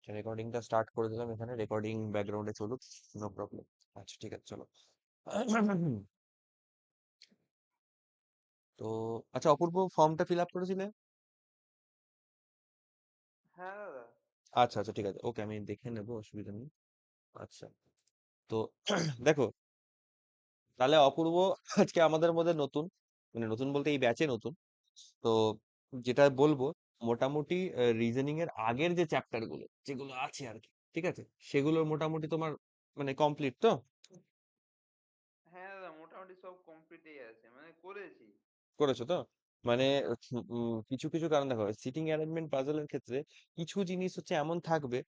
রেকর্ডিংটা start করে দিলাম, এখানে রেকর্ডিং ব্যাকগ্রাউন্ডে চলুক, নো প্রবলেম। আচ্ছা ঠিক আছে, চলো। তো আচ্ছা, অপূর্ব ফর্মটা ফিল আপ করেছিলে? হ্যাঁ দাদা। আচ্ছা আচ্ছা ঠিক আছে, ওকে, আমি দেখে নেবো, অসুবিধা নেই। আচ্ছা, তো দেখো, তাহলে অপূর্ব আজকে আমাদের মধ্যে নতুন, মানে নতুন বলতে এই ব্যাচে নতুন। তো যেটা বলবো, মোটামুটি রিজনিং এর আগের যে চ্যাপ্টার গুলো যেগুলো আছে আর কি, ঠিক আছে, সেগুলো মোটামুটি তোমার মানে কমপ্লিট তো? হ্যাঁ দাদা, মোটামুটি সব কমপ্লিটই আছে, মানে করেছি। করেছো তো? মানে কিছু কিছু কারণ দেখো, সিটিং অ্যারেঞ্জমেন্ট পাজলের ক্ষেত্রে কিছু জিনিস হচ্ছে এমন থাকবে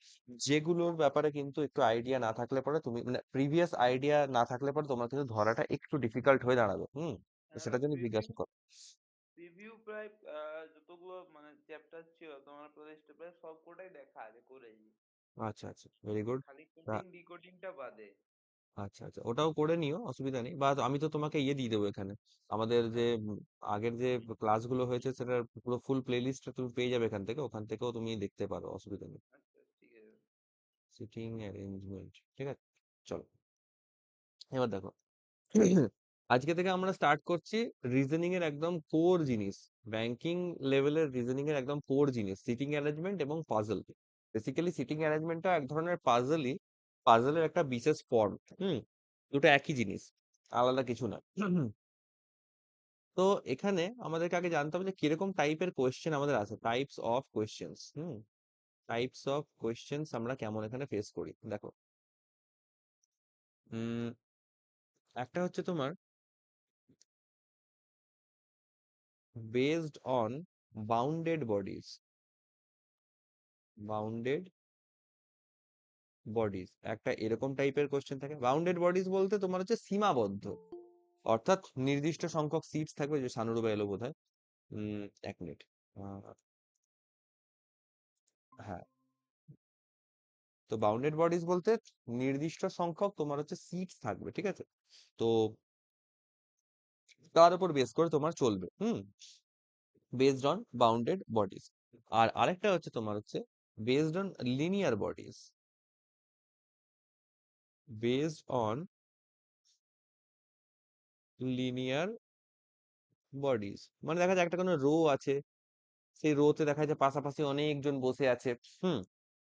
যেগুলোর ব্যাপারে কিন্তু একটু আইডিয়া না থাকলে পরে, তুমি মানে প্রিভিয়াস আইডিয়া না থাকলে পরে তোমার কিন্তু ধরাটা একটু ডিফিকাল্ট হয়ে দাঁড়াবে। তো হ্যাঁ, সেটার জন্য প্রিভিউ জিজ্ঞাসা করো। প্রিভিউ প্রায় যতগুলো মানে চ্যাপ্টার ছিল তোমার প্রজেক্টে প্রায় সবকটাই দেখা আছে, করেছি। আচ্ছা আচ্ছা, ভেরি গুড। খালি কোডিং ডিকোডিংটা বাদে। আচ্ছা আচ্ছা, ওটাও করে নিও, অসুবিধা নেই। বা আমি তো তোমাকে ইয়ে দিয়ে দেবো এখানে, আমাদের যে আচ্ছা। আগের যে ক্লাসগুলো হয়েছে সেটার পুরো ফুল প্লে লিস্টটা তুমি পেয়ে যাবে এখান থেকে, ওখান থেকেও তুমি দেখতে পারো, অসুবিধা নেই। আচ্ছা ঠিক আছে। সিটিং অ্যারেঞ্জমেন্ট, ঠিক আছে, চলো। এবার দেখো, আজকে থেকে আমরা স্টার্ট করছি রিজনিং এর একদম কোর জিনিস, ব্যাংকিং লেভেলের রিজনিং এর একদম কোর জিনিস, সিটিং অ্যারেঞ্জমেন্ট এবং পাজল। বেসিক্যালি সিটিং অ্যারেঞ্জমেন্টটা এক ধরনের পাজলই, পাজলের একটা বিশেষ ফর্ম। হুম দুটো একই জিনিস, আলাদা কিছু না। তো এখানে আমাদেরকে আগে জানতে হবে যে কিরকম টাইপের কোয়েশ্চেন আমাদের আছে, types of questions. Types of questions আমরা কেমন এখানে ফেস করি, দেখো। উম একটা হচ্ছে তোমার based on bounded bodies, bounded bodies একটা এরকম টাইপের কোশ্চেন থাকে। বাউন্ডেড বডিজ বলতে তোমার হচ্ছে সীমাবদ্ধ, অর্থাৎ নির্দিষ্ট সংখ্যক সিটস থাকবে, যে সানুরূপে এলো বোধ হয়। 1 মিনিট। হ্যাঁ, তো বাউন্ডেড বডিজ বলতে নির্দিষ্ট সংখ্যক তোমার হচ্ছে সিটস থাকবে, ঠিক আছে। তো তার উপর বেস করে তোমার চলবে, বেসড অন বাউন্ডেড বডিজ। আর আরেকটা হচ্ছে তোমার হচ্ছে based on linear bodies, based on linear bodies. মানে দেখা যায় একটা কোনো রো আছে, সেই রোতে দেখা যায় পাশাপাশি অনেকজন বসে আছে। হুম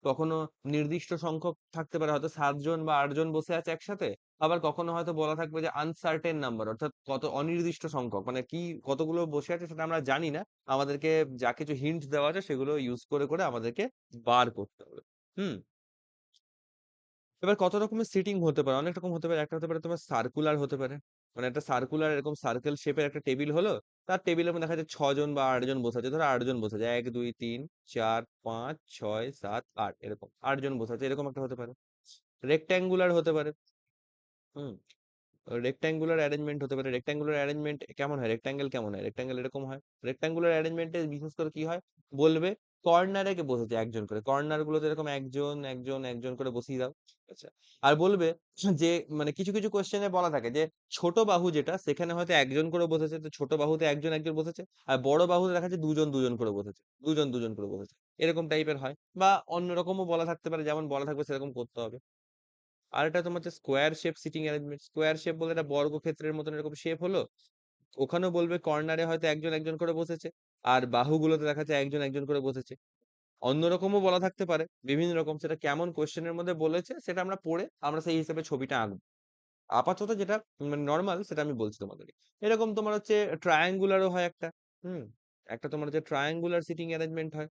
কখনো নির্দিষ্ট সংখ্যক থাকতে পারে, হয়তো 7 জন বা 8 জন বসে আছে একসাথে। আবার কখনো হয়তো বলা থাকবে যে আনসার্টেন নাম্বার, অর্থাৎ কত অনির্দিষ্ট সংখ্যক, মানে কি কতগুলো বসে আছে সেটা আমরা জানি না। আমাদেরকে যা কিছু হিন্ট দেওয়া আছে সেগুলো ইউজ করে করে আমাদেরকে বার করতে হবে। হুম এবার কত রকমের সিটিং হতে পারে, অনেক রকম হতে পারে। একটা হতে পারে তোমার সার্কুলার হতে পারে, মানে একটা সার্কুলার এরকম সার্কেল শেপের একটা টেবিল হলো, তার টেবিলের মধ্যে দেখা যায় 6 জন বা 8 জন বসে আছে। ধরো 8 জন বসে আছে, 1 2 3 4 5 6 7 8, এরকম 8 জন বসে আছে, এরকম একটা হতে পারে। রেক্ট্যাঙ্গুলার হতে পারে। হুম রেক্ট্যাঙ্গুলার অ্যারেঞ্জমেন্ট হতে পারে। রেক্ট্যাঙ্গুলার অ্যারেঞ্জমেন্ট কেমন হয়, রেক্ট্যাঙ্গেল কেমন হয়, রেক্ট্যাঙ্গেল এরকম হয়। রেক্ট্যাঙ্গুলার অ্যারেঞ্জমেন্টে বিশেষ করে কি হয় বলবে, কর্নারে কে বসেছে একজন করে, কর্নার গুলোতে এরকম একজন একজন একজন করে বসিয়ে দাও। আচ্ছা, আর বলবে যে মানে কিছু কিছু কোশ্চেনে বলা থাকে যে ছোট বাহু যেটা, সেখানে হয়তো একজন করে বসেছে, তো ছোট বাহুতে একজন একজন বসেছে। আর বড় বাহুতে দেখা যাচ্ছে দুজন দুজন করে বসেছে, দুজন দুজন করে বসেছে, এরকম টাইপের হয়। বা অন্যরকমও বলা থাকতে পারে, যেমন বলা থাকবে সেরকম করতে হবে। আর এটা তোমার হচ্ছে square shape sitting arrangement. Square shape বলে এটা বর্গক্ষেত্রের মতন এরকম শেপ হলো, ওখানেও বলবে কর্নারে হয়তো একজন একজন করে বসেছে, আর বাহুগুলোতে দেখা যায় একজন একজন করে বসেছে। অন্যরকমও বলা থাকতে পারে, বিভিন্ন রকম, সেটা কেমন কোশ্চেনের মধ্যে বলেছে সেটা আমরা পড়ে আমরা সেই হিসেবে ছবিটা আঁকবো। আপাতত যেটা মানে নর্মাল সেটা আমি বলছি তোমাদেরকে। এরকম তোমার হচ্ছে ট্রায়াঙ্গুলারও হয় একটা। হুম একটা তোমার হচ্ছে ট্রায়াঙ্গুলার সিটিং অ্যারেঞ্জমেন্ট হয়।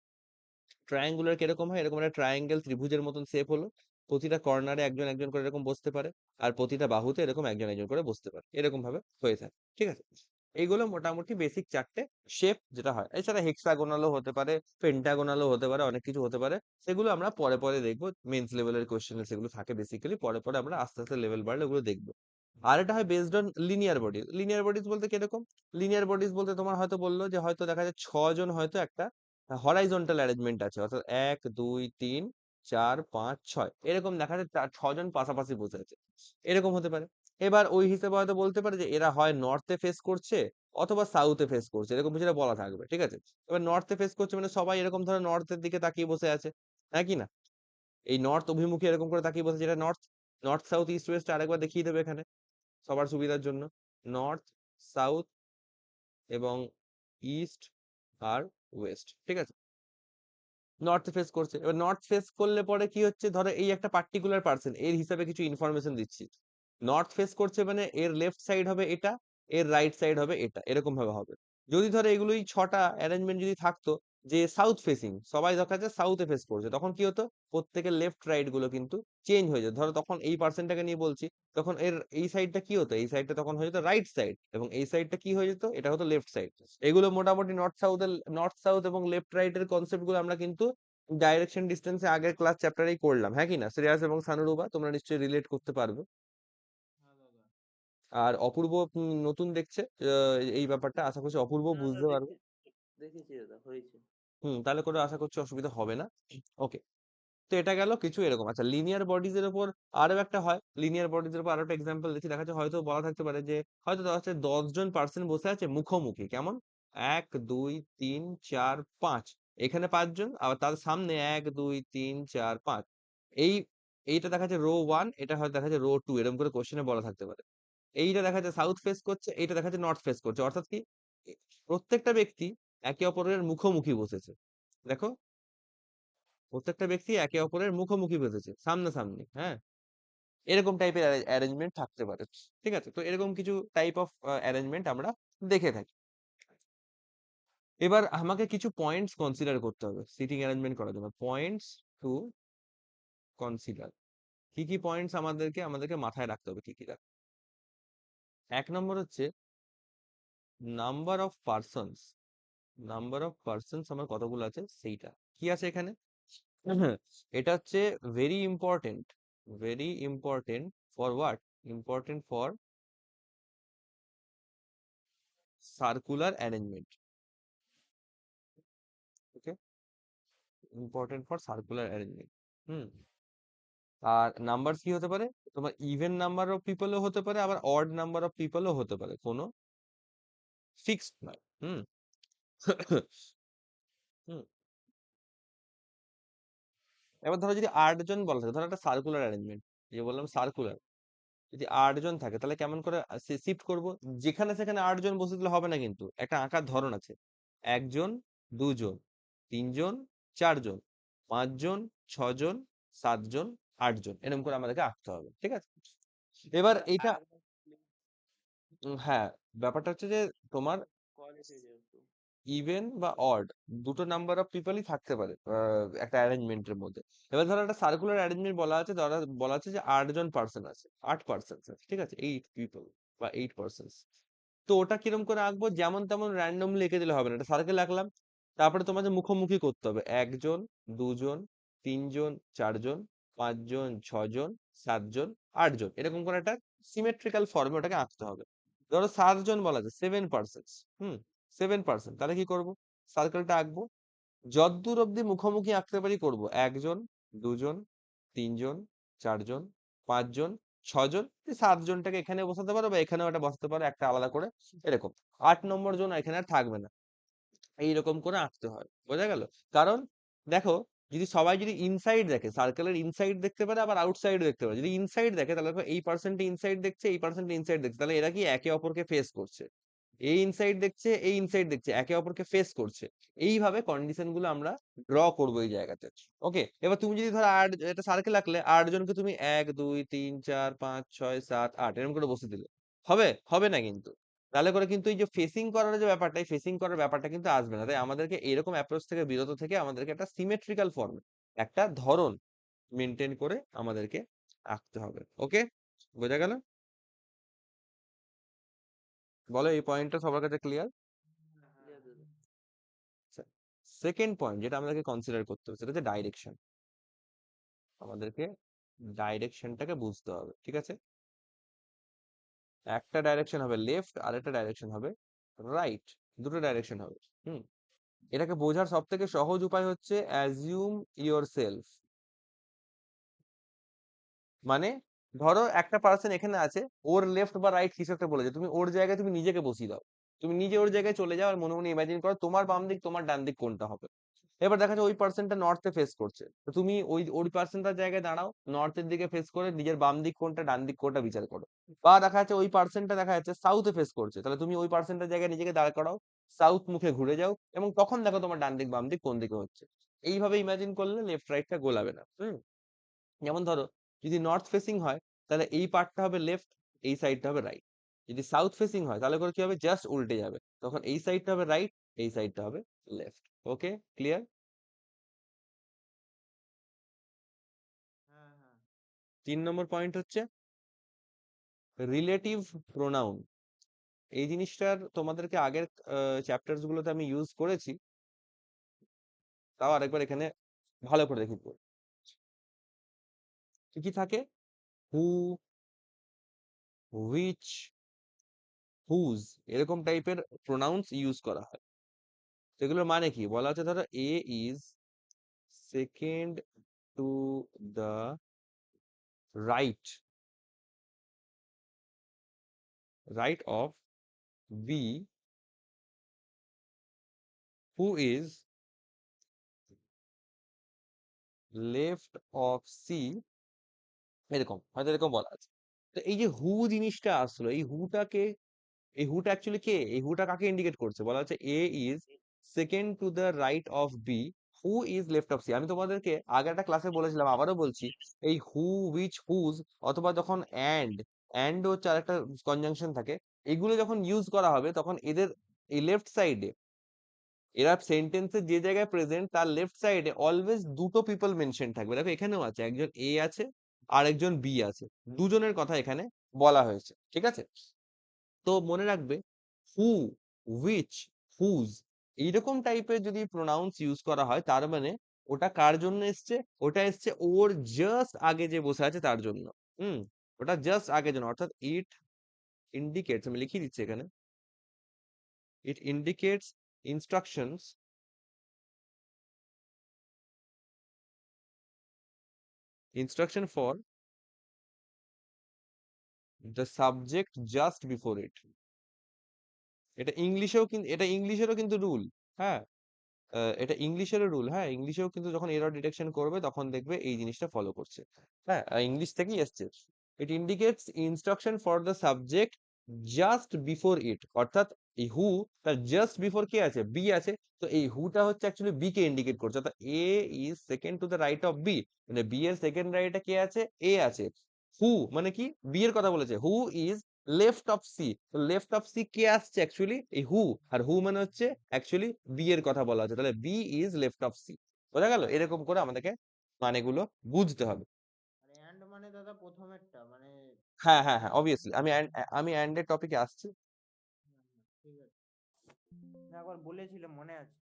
ট্রায়াঙ্গুলার কিরকম হয়, এরকম একটা ট্রায়াঙ্গেল ত্রিভুজের মতন শেপ হলো, প্রতিটা কর্নারে একজন একজন করে এরকম বসতে পারে, আর প্রতিটা বাহুতে এরকম একজন একজন করে বসতে পারে, এরকম ভাবে হয়ে থাকে, ঠিক আছে। এইগুলো মোটামুটি বেসিক 4টে শেপ যেটা হয়। এছাড়া হেক্সাগোনালও হতে পারে, পেন্টাগোনালও হতে পারে, অনেক কিছু হতে পারে। সেগুলো আমরা পরে পরে দেখবো, মেন্স লেভেলের কোশ্চেনে সেগুলো থাকে বেসিক্যালি, পরে পরে আমরা আস্তে আস্তে লেভেল বাড়লে ওগুলো দেখবো। আর এটা হয় based on linear bodies. Linear bodies বলতে কিরকম, লিনিয়ার বডিজ বলতে তোমার হয়তো বললো যে হয়তো দেখা যায় 6 জন হয়তো একটা হরাইজন্টাল অ্যারেঞ্জমেন্ট আছে, অর্থাৎ 1 2 3 4 5 6 এরকম দেখা যায় 6 জন পাশাপাশি বসে আছে, এরকম হতে পারে। এবার ওই হিসেবে হয়তো বলতে পারে যে এরা হয় নর্থে ফেস করছে অথবা সাউথে ফেস করছে, এরকম কিছু একটা বলা থাকবে, ঠিক আছে। এবার নর্থে ফেস করছে মানে সবাই এরকম ধরো নর্থের দিকে তাকিয়ে বসে আছে, হ্যাঁ কি না। এই নর্থ অভিমুখী এরকম করে তাকিয়ে বসেছে, এটা north, north south east West আরেকবার দেখিয়ে দেবে এখানে সবার সুবিধার জন্য। নর্থ, সাউথ এবং ইস্ট আর ওয়েস্ট, ঠিক আছে? নর্থ ফেস করছে, এবার নর্থ ফেস করলে পরে কি হচ্ছে, ধরো এই একটা পার্টিকুলার পার্সন, এর হিসাবে কিছু ইনফরমেশন দিচ্ছি। নর্থ ফেস করছে মানে এর লেফট সাইড হবে এটা, এর রাইট সাইড হবে এটা, এরকম ভাবে হবে। যদি ধরো এগুলোই 6টা অ্যারেঞ্জমেন্ট যদি থাকতো, যে সাউথ ফেসিং, সবাই দেখা যাচ্ছে সাউথে ফেস করছে, তখন কি হতো, প্রত্যেকের লেফট রাইট গুলো কিন্তু চেঞ্জ হয়ে যেত। ধরো তখন এই পার্সনটাকে নিয়ে বলছি, তখন এর এই সাইডটা কি হতো, এই সাইডটা তখন হয়ে যেত রাইট সাইড, এবং এই সাইডটা কি হয়ে যেত, এটা হতো লেফট সাইড। এগুলো মোটামুটি নর্থ সাউথ এবং লেফট রাইট এর কনসেপ্ট গুলো আমরা কিন্তু ডাইরেকশন ডিস্টেন্সে আগের ক্লাস চ্যাপ্টারেই করলাম, হ্যাঁ কি না শ্রেয়াস এবং সানুরুবা, তোমরা নিশ্চয়ই রিলেট করতে পারবে। হ্যাঁ দাদা। আর অপূর্ব নতুন দেখছে এই ব্যাপারটা, আশা করছি অপূর্ব না দাদা বুঝতে পারবে। দেখেছি দাদা, হয়েছে। তাহলে করে আশা করছি অসুবিধা হবে না। ওকে, তো এটা গেল কিছু এরকম। আচ্ছা, লিনিয়ার বডিজ এর উপর আরো একটা হয়, লিনিয়ার বডিজ এর উপর আরো একটা এক্সাম্পল দিচ্ছি, দেখা যাচ্ছে হয়তো বলা থাকতে পারে যে হয়তো দেখা যাচ্ছে 10 জন পার্সন বসে আছে মুখোমুখি, কেমন, 1 2 3 4 5, এখানে 5 জন, আবার তার সামনে 1 2 3 4 5, এই এইটা দেখা যাচ্ছে রো 1, এটা হয়তো দেখা যাচ্ছে রো 2, এরকম করে কোশ্চেনে বলা থাকতে পারে। এইটা দেখা যাচ্ছে সাউথ ফেস করছে, এইটা দেখা যাচ্ছে নর্থ ফেস করছে, অর্থাৎ কি প্রত্যেকটা ব্যক্তি একে অপরের মুখোমুখি বসেছে। দেখো, প্রত্যেকটা ব্যক্তি একে অপরের মুখোমুখি বসেছে, সামনাসামনি, হ্যাঁ, এরকম টাইপের অ্যারেঞ্জমেন্ট থাকতে পারে। ঠিক আছে, তো এরকম কিছু টাইপ অফ অ্যারেঞ্জমেন্ট আমরা দেখে থাকি। এবার আমাকে কিছু পয়েন্টস কনসিডার করতে হবে সিটিং অ্যারেঞ্জমেন্ট করার জন্য, পয়েন্টস টু কনসিডার। কি কি পয়েন্টস আমাদেরকে মাথায় রাখতে হবে, কি কি রাখতে। 1 নম্বর হচ্ছে number of persons. Number of persons আমার কতগুলো আছে সেইটা কি আছে এখানে। এটা হচ্ছে very important, very important for what, important for circular arrangement. Okay, important for circular arrangement. Hmm, আর নাম্বার কি হতে পারে, তোমার ইভেন নাম্বার অফ পিপলও হতে পারে, আবার অড নাম্বার অফ পিপলও হতে পারে, কোনো ফিক্সড নয়। হুম। হুম, এবার ধরো যদি 8 জন বলা থাকে, ধরো একটা সার্কুলার অ্যারেঞ্জমেন্ট, যে বললাম সার্কুলার, যদি 8 জন থাকে তাহলে কেমন করে শিফট করব, যেখানে সেখানে 8 জন বসে দিলে হবে না, কিন্তু একটা আঁকার ধরন আছে। 1 জন, 2 জন, 3 জন, 4 জন, 5 জন, 6 জন, 7 জন, 8 জন, এরকম করে আমাদেরকে আঁকতে হবে, ঠিক আছে? এবার দাদা এইটা আরেকবার please, হ্যাঁ, ব্যাপারটা হচ্ছে যে তোমার কল এসে যেহেতু। ইভেন বা অড দুটো নাম্বার অফ পিপলই থাকতে পারে একটা অ্যারেঞ্জমেন্টের মধ্যে। এবার ধরো একটা সার্কুলার অ্যারেঞ্জমেন্ট বলা আছে, ধরো বলা আছে যে 8 জন পার্সন আছে, 8 পার্সন আছে, ঠিক আছে, 8 পিপল বা 8 পার্সন। তো ওটা কিরকম করে আঁকবো, যেমন তেমন র্যান্ডমলি এঁকে দিলে হবে না, একটা সার্কেল আঁকলাম, তারপরে তোমাদের মুখোমুখি করতে হবে, 1 জন, 2 জন, 3 জন, 4 জন, 5 জন, 6 জন, 7 জন, 8 জন, এরকম করে একটা সিমেট্রিক্যাল ফর্মে ওটাকে আঁকতে হবে। ধরো 7 জন বলা আছে, 7 পার্সন। হুম, 7 পার্সন, তাহলে কি করব, সার্কেলটা আঁকবো, যতদূর অব্দি মুখোমুখি আঁকতে পারি করব, 1 জন, 2 জন, 3 জন, 4 জন, 5 জন, 6 জন, 7 জনটাকে এখানে বসাতে পারো বা এখানেও একটা বসাতে পারো, একটা আলাদা করে, এরকম। 8 নম্বর জন এখানে আর থাকবে না, এইরকম করে আঁকতে হয়, বোঝা গেল? কারণ দেখো, যদি সবাই ইনসাইড দেখে, সার্কেলের ইনসাইড দেখতে পারে, আবার আউটসাইড দেখতে পারে। যদি ইনসাইড দেখে তাহলে দেখো এই পার্সেন্ট ইনসাইড দেখছে, এই পার্সেন্ট ইনসাইড দেখছে, তাহলে এরা কি একে অপরকে ফেস করছে, এই ইনসাইড দেখছে, এই ইনসাইড দেখছে, একে অপরকে ফেস করছে। এইভাবে কন্ডিশন গুলো আমরা ড্র করবো এই জায়গাতে। ওকে, এবার তুমি যদি ধরো একটা সার্কেল আঁকলে, 8 জনকে তুমি 1 2 3 4 5 6 7 8 এরকম করে বসে দিলে, হবে হবে না কিন্তু। তাহলে করে কিন্তু এই যে ফেসিং করার যে ব্যাপারটা, এই ফেসিং করার ব্যাপারটা কিন্তু আসবে না। তাই আমাদেরকে এরকম অ্যাপ্রোচ থেকে বিরত থেকে আমাদেরকে একটা সিমেট্রিক্যাল ফর্মে, একটা ধরন মেনটেন করে আমাদেরকে আঁকতে হবে। ওকে, বোঝা গেল? বলো, এই পয়েন্টটা সবার কাছে ক্লিয়ার? ক্লিয়ার দাদা। সেকেন্ড পয়েন্ট যেটা আমাদেরকে কনসিডার করতে হবে সেটা হচ্ছে ডাইরেকশন। আমাদেরকে ডাইরেকশনটাকে বুঝতে হবে, ঠিক আছে? একটা ডাইরেকশন হবে লেফট, আর একটা ডাইরেকশন হবে রাইট, দুটো ডাইরেকশন হবে। হুম, এটাকে বোঝার সব থেকে সহজ উপায় হচ্ছে অ্যাজিউম ইয়োর সেলফ। মানে ধরো একটা পার্সন এখানে আছে, ওর লেফট বা রাইট কিছু একটা বলেছে, তুমি ওর জায়গায় তুমি নিজেকে বসিয়ে দাও, তুমি নিজে ওর জায়গায় চলে যাও, আর মনে মনে ইমাজিন করো তোমার বাম দিক তোমার ডান দিক কোনটা হবে। এবার দেখা যাচ্ছে ওই পার্সনটা নর্থে ফেস করছে, তো তুমি ওই পার্সনটার জায়গায় দাঁড়াও, নর্থের দিকে ফেস করে নিজের বাম দিক কোনটা ডান দিক কোনটা বিচার করো। বা দেখা যাচ্ছে ওই পার্সনটা দেখা যাচ্ছে সাউথে ফেস করছে, তাহলে তুমি ওই পার্সনটার জায়গায় নিজেকে দাঁড় করাও, সাউথ মুখে ঘুরে যাও, এবং তখন দেখো তোমার ডান দিক বাম দিক কোন দিকে হচ্ছে। এইভাবে ইমাজিন করলে লেফট রাইটটা গোলাবে না। যেমন ধরো যদি নর্থ ফেসিং হয় তাহলে এই পার্টটা হবে লেফট, এই সাইডটা হবে রাইট। যদি সাউথ ফেসিং হয় তাহলে করে কি হবে, জাস্ট উল্টে যাবে, তখন এই সাইডটা হবে রাইট, এই সাইডটা হবে লেফট। ওকে, ক্লিয়ার? হ্যাঁ হ্যাঁ। 3 নম্বর পয়েন্ট হচ্ছে রিলেটিভ প্রোনাউন। এই জিনিসটার তোমাদেরকে আগের চ্যাপ্টার্স গুলোতে আমি ইউজ করেছি, তাও আরেকবার এখানে ভালো করে দেখি। কি কি থাকে? হু, হুইচ, হুজ, এরকম টাইপের প্রোনাউন্স ইউজ করা হয়। সেগুলোর মানে কি বলা হচ্ছে, ধরো A is second to the right, right of B, who is left of C, এরকম হয়তো এরকম বলা আছে। তো এই যে হু জিনিসটা আসলো, এই হুটা অ্যাকচুয়ালি কে, এই হুটা কাকে ইন্ডিকেট করছে? বলা হচ্ছে A is second to the right of B, who is left of C. আমি তোমাদেরকে আগে একটা ক্লাসে বলেছিলাম, আবারও বলছি, এই হু, হুইচ, হুজ, অথবা যখন অ্যান্ড হচ্ছে আর একটা কনজাংশন থাকে, এগুলো যখন ইউজ করা হবে তখন এদের এই লেফট সাইডে, এরা সেন্টেন্সের যে জায়গায় প্রেজেন্ট তার লেফট সাইডে অলওয়েজ দুটো পিপল মেনশন থাকবে। দেখো এখানেও আছে, একজন এ আছে আর একজন বি আছে, দুজনের কথা এখানে বলা হয়েছে, ঠিক আছে? তো মনে রাখবে, হু, হুইচ, হুজ, এইরকম টাইপের যদি প্রোনাউন্স ইউজ করা হয় তার মানে ওটা কার জন্য এসছে? ওটা এসছে ওর জাস্ট আগে যে বসে আছে তার জন্য। হুম, ওটা জাস্ট আগের জন্য, অর্থাৎ ইট ইন্ডিকেটস, আমি লিখে দিচ্ছি এখানে, ইট indicates instructions, instruction for the subject just before it. এটা ইংলিশেরও কিন্তু রুল। হ্যাঁ, এটা ইংলিশেরও রুল। হ্যাঁ, ইংলিশেও কিন্তু যখন এরর ডিটেকশন করবে তখন দেখবে এই জিনিসটা ফলো করছে। হ্যাঁ, ইংলিশ থেকেই এসছে। ইট indicates instruction for the subject just before it, অর্থাৎ এই হু, তার জাস্ট বিফোর কে আছে? বি আছে। তো এই হুটা হচ্ছে অ্যাকচুয়ালি বি কে ইন্ডিকেট করছে, অর্থাৎ A is second to the right of B, মানে বি এর সেকেন্ড রাইটে কে আছে? এ আছে। হু মানে কি? বি এর কথা বলেছে, who is left of C, তো লেফট অফ সি কে আসছে? অ্যাকচুয়ালি এই হু, আর হু মানে হচ্ছে অ্যাকচুয়ালি বি এর কথা বলা হচ্ছে, তাহলে B is left of C. বোঝা গেল? এরকম করে আমাদেরকে মানেগুলো বুঝতে হবে। আর অ্যান্ড মানে দাদা প্রথমেরটা মানে হ্যাঁ হ্যাঁ হ্যাঁ, অবভিয়াসলি আমি অ্যান্ড এর টপিকে আসছি। ঠিক আছে, না একবার বলেছিল মনে আছে।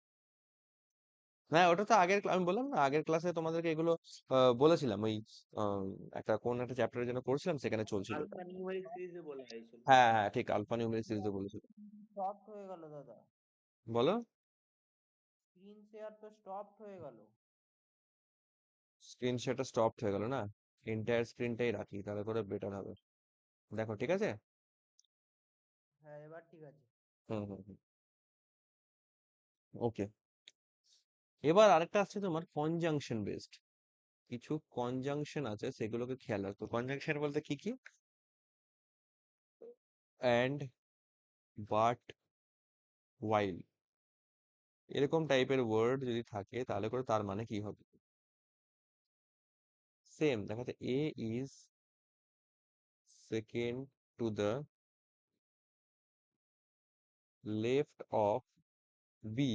হ্যাঁ, ওটা তো আমি বললাম না, আগের ক্লাসে তোমাদেরকে এগুলো বলেছিলাম, ওই আহ, কোন একটা চ্যাপ্টারের জন্য করছিলাম, সেখানে চলছিল এটা। আলফা নিউমেরিক সিরিজে বলা হয়েছিল। হ্যাঁ হ্যাঁ, ঠিক, আলফা নিউমেরিক সিরিজে বলেছিল। স্টপ হয়ে গেল দাদা, বলো। স্ক্রিন শেয়ার তো স্টপ হয়ে গেল। স্ক্রিন শেয়ারটা স্টপ হয়ে গেল না? এন্টায়ার স্ক্রিনটাই রাখি, তাহলে করে বেটার হবে। দেখো, ঠিক আছে? হ্যাঁ এবার ঠিক আছে। হুম হুম হুম, ওকে। এবার আরেকটা আসছে তোমার কনজাংশন বেসড। কিছু কনজাংশন আছে, সেগুলোকে খেয়াল রাখতো। কনজাংশন বলতে কি কি? অ্যান্ড, বাট, ওয়াইল, এরকম টাইপের ওয়ার্ড যদি থাকে তাহলে করে তার মানে কি হবে? সেম দেখাতে, A is second to the left of B